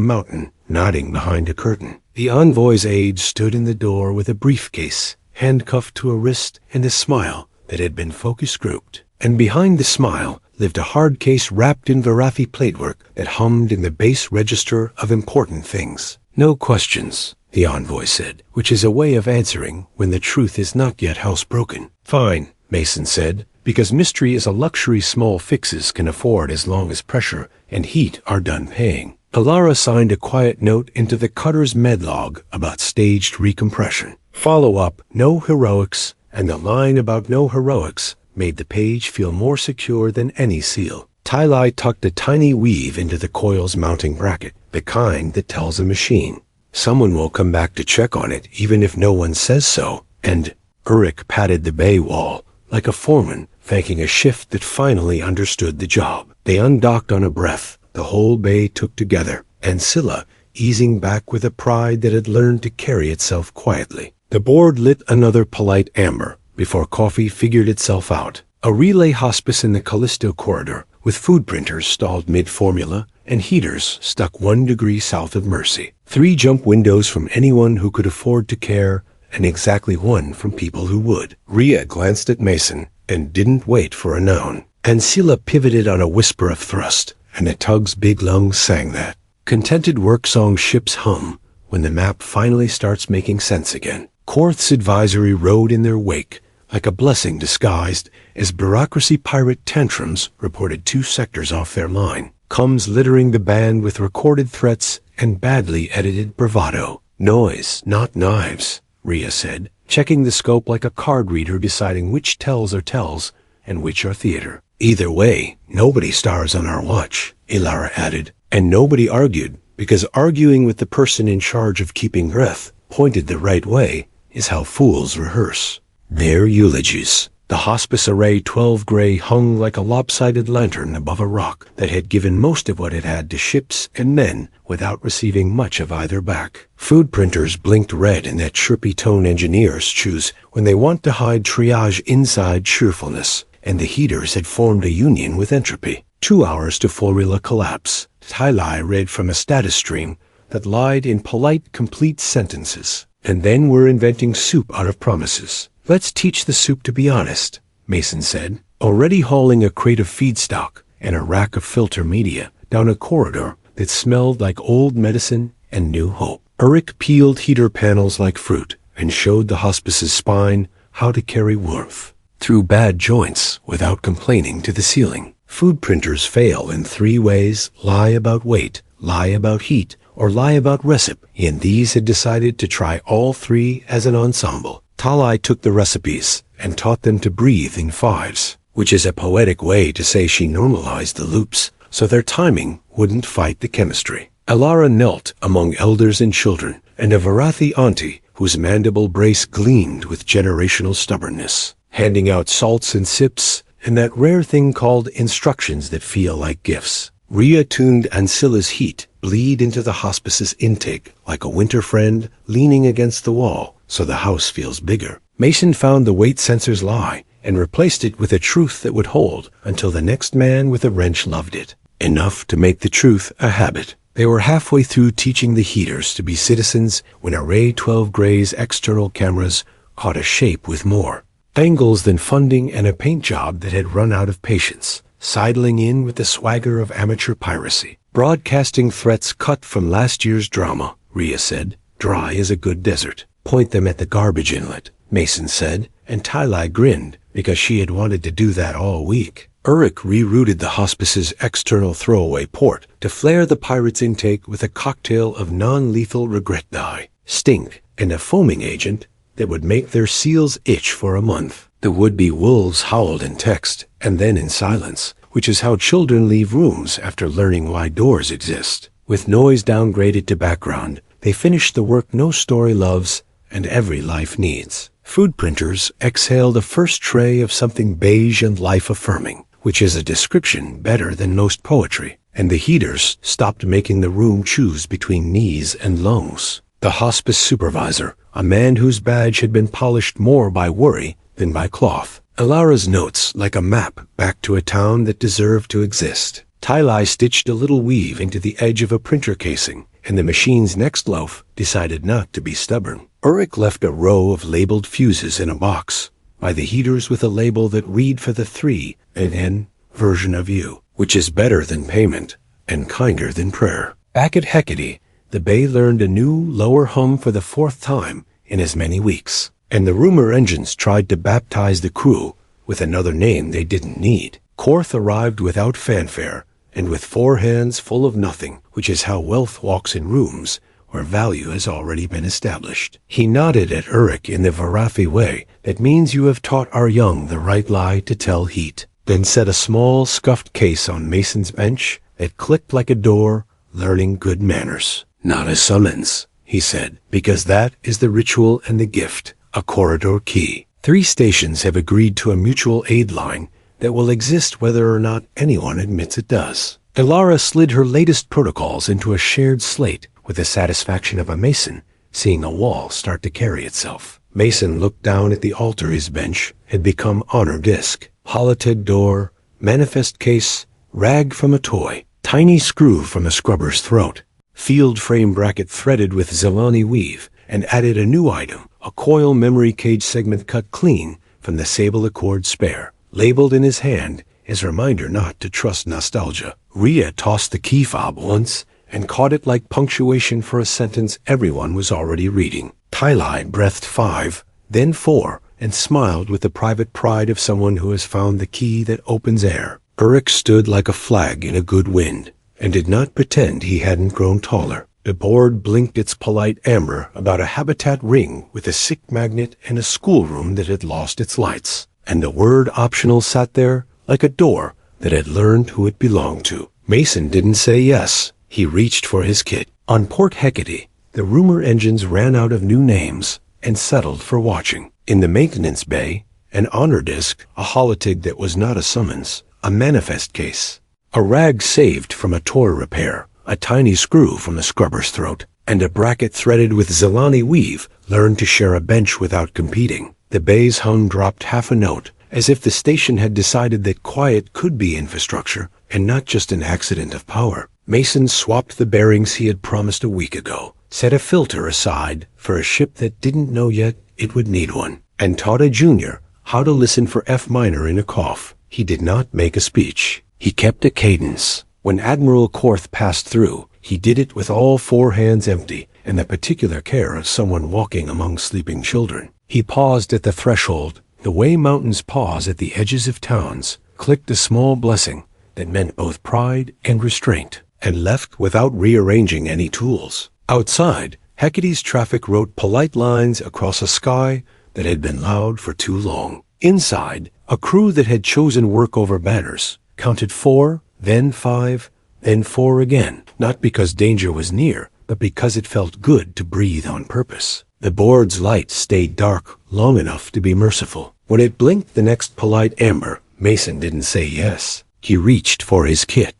S1: mountain nodding behind a curtain. The envoy's aide stood in the door with a briefcase, handcuffed to a wrist, and a smile that had been focus grouped. And behind the smile lived a hard case wrapped in Varathi platework that hummed in the base register of important things. "No questions," the envoy said, which is a way of answering when the truth is not yet housebroken. "Fine," Mason said, because mystery is a luxury small fixes can afford as long as pressure and heat are done paying. Alara signed a quiet note into the cutter's medlog about staged recompression. Follow-up, no heroics, and the line about no heroics made the page feel more secure than any seal. Tylai tucked a tiny weave into the coil's mounting bracket, the kind that tells a machine someone will come back to check on it even if no one says so, and Uruk patted the bay wall like a foreman thanking a shift that finally understood the job. They undocked on a breath. The whole bay took together, and Scylla easing back with a pride that had learned to carry itself quietly. The board lit another polite amber before coffee figured itself out. A relay hospice in the Callisto corridor with food printers stalled mid-formula and heaters stuck 1 degree south of Mercy. 3 jump windows from anyone who could afford to care and exactly 1 from people who would. Rhea glanced at Mason and didn't wait for a noun. And Scylla pivoted on a whisper of thrust, and the tug's big lungs sang that. Contented work song ships hum when the map finally starts making sense again. Korth's advisory rode in their wake, like a blessing disguised, as bureaucracy pirate tantrums reported 2 sectors off their line. Comes littering the band with recorded threats and badly edited bravado. "Noise, not knives," Rhea said, checking the scope like a card reader deciding which tells are tells and which are theater. "Either way, nobody stars on our watch," Ilara added, and nobody argued, because arguing with the person in charge of keeping breath, pointed the right way, is how fools rehearse. Their eulogies. The hospice array 12 gray hung like a lopsided lantern above a rock that had given most of what it had to ships and men without receiving much of either back. Food printers blinked red in that chirpy tone engineers choose when they want to hide triage inside cheerfulness, and the heaters had formed a union with entropy. 2 hours to formula collapse. Tylai read from a status stream that lied in polite, complete sentences. And then we're inventing soup out of promises. "Let's teach the soup to be honest," Mason said, already hauling a crate of feedstock and a rack of filter media down a corridor that smelled like old medicine and new hope. Uruk peeled heater panels like fruit and showed the hospice's spine how to carry warmth through bad joints without complaining to the ceiling. Food printers fail in 3 ways: lie about weight, lie about heat, or lie about recipe, and these had decided to try all 3 as an ensemble. Talai took the recipes and taught them to breathe in 5s, which is a poetic way to say she normalized the loops so their timing wouldn't fight the chemistry. Alara knelt among elders and children, and a Varathi auntie whose mandible brace gleamed with generational stubbornness, handing out salts and sips and that rare thing called instructions that feel like gifts. Rhea tuned Ancilla's heat bleed into the hospice's intake like a winter friend leaning against the wall so the house feels bigger. Mason found the weight sensor's lie and replaced it with a truth that would hold until the next man with a wrench loved it. Enough to make the truth a habit. They were halfway through teaching the heaters to be citizens when Array 12 Gray's external cameras caught a shape with more angles than funding and a paint job that had run out of patience, sidling in with the swagger of amateur piracy. "Broadcasting threats cut from last year's drama," Rhea said, dry as a good desert. Point them at the garbage inlet, Mason said, and Tyli grinned because she had wanted to do that all week. Uruk rerouted the hospice's external throwaway port to flare the pirates' intake with a cocktail of non-lethal regret dye, stink, and a foaming agent that would make their seals itch for a month. The would-be wolves howled in text, and then in silence, which is how children leave rooms after learning why doors exist. With noise downgraded to background, they finished the work no story loves and every life needs. Food printers exhaled a first tray of something beige and life-affirming, which is a description better than most poetry, and the heaters stopped making the room choose between knees and lungs. The hospice supervisor, a man whose badge had been polished more by worry than by cloth. Ilara's notes like a map back to a town that deserved to exist. Tyli stitched a little weave into the edge of a printer casing, and the machine's next loaf decided not to be stubborn. Uruk left a row of labeled fuses in a box by the heaters with a label that read for the 3 and N version of you, which is better than payment and kinder than prayer. Back at Hecate, the Bay learned a new lower hum for the 4th time in as many weeks, and the rumor engines tried to baptize the crew with another name they didn't need. Korth arrived without fanfare and with 4 hands full of nothing, which is how wealth walks in rooms where value has already been established. He nodded at Uruk in the Varafi way that means you have taught our young the right lie to tell heat, then set a small scuffed case on Mason's bench that clicked like a door, learning good manners. Not a summons, he said, because that is the ritual and the gift, a corridor key. 3 stations have agreed to a mutual aid line that will exist whether or not anyone admits it does. Ilara slid her latest protocols into a shared slate with the satisfaction of a Mason seeing a wall start to carry itself. Mason looked down at the altar his bench had become honor disk. Holoted door, manifest case, rag from a toy, tiny screw from a scrubber's throat, field frame bracket threaded with Zelani weave, and added a new item, a coil memory cage segment cut clean from the Sable Accord spare, labeled in his hand as a reminder not to trust nostalgia. Rhea tossed the key fob once and caught it like punctuation for a sentence everyone was already reading. Tyli breathed 5, then 4, and smiled with the private pride of someone who has found the key that opens air. Uruk stood like a flag in a good wind, and did not pretend he hadn't grown taller. The board blinked its polite amber about a habitat ring with a sick magnet and a schoolroom that had lost its lights, and the word optional sat there like a door that had learned who it belonged to. Mason didn't say yes. He reached for his kit. On Port Hecate, the rumor engines ran out of new names and settled for watching. In the maintenance bay, an honor disk, a holotig that was not a summons, a manifest case, a rag saved from a toy repair, a tiny screw from the scrubber's throat, and a bracket threaded with Zelani weave learned to share a bench without competing. The bay's hum dropped half a note, as if the station had decided that quiet could be infrastructure and not just an accident of power. Mason swapped the bearings he had promised a week ago, set a filter aside for a ship that didn't know yet it would need one, and taught a junior how to listen for F minor in a cough. He did not make a speech. He kept a cadence. When Admiral Korth passed through, he did it with all 4 hands empty and the particular care of someone walking among sleeping children. He paused at the threshold, the way mountains pause at the edges of towns, clicked a small blessing that meant both pride and restraint, and left without rearranging any tools. Outside, Hecate's traffic wrote polite lines across a sky that had been loud for too long. Inside, a crew that had chosen work over banners counted 4, then 5, then 4 again, not because danger was near, but because it felt good to breathe on purpose. The board's light stayed dark long enough to be merciful. When it blinked the next polite amber, Mason didn't say yes. He reached for his kit.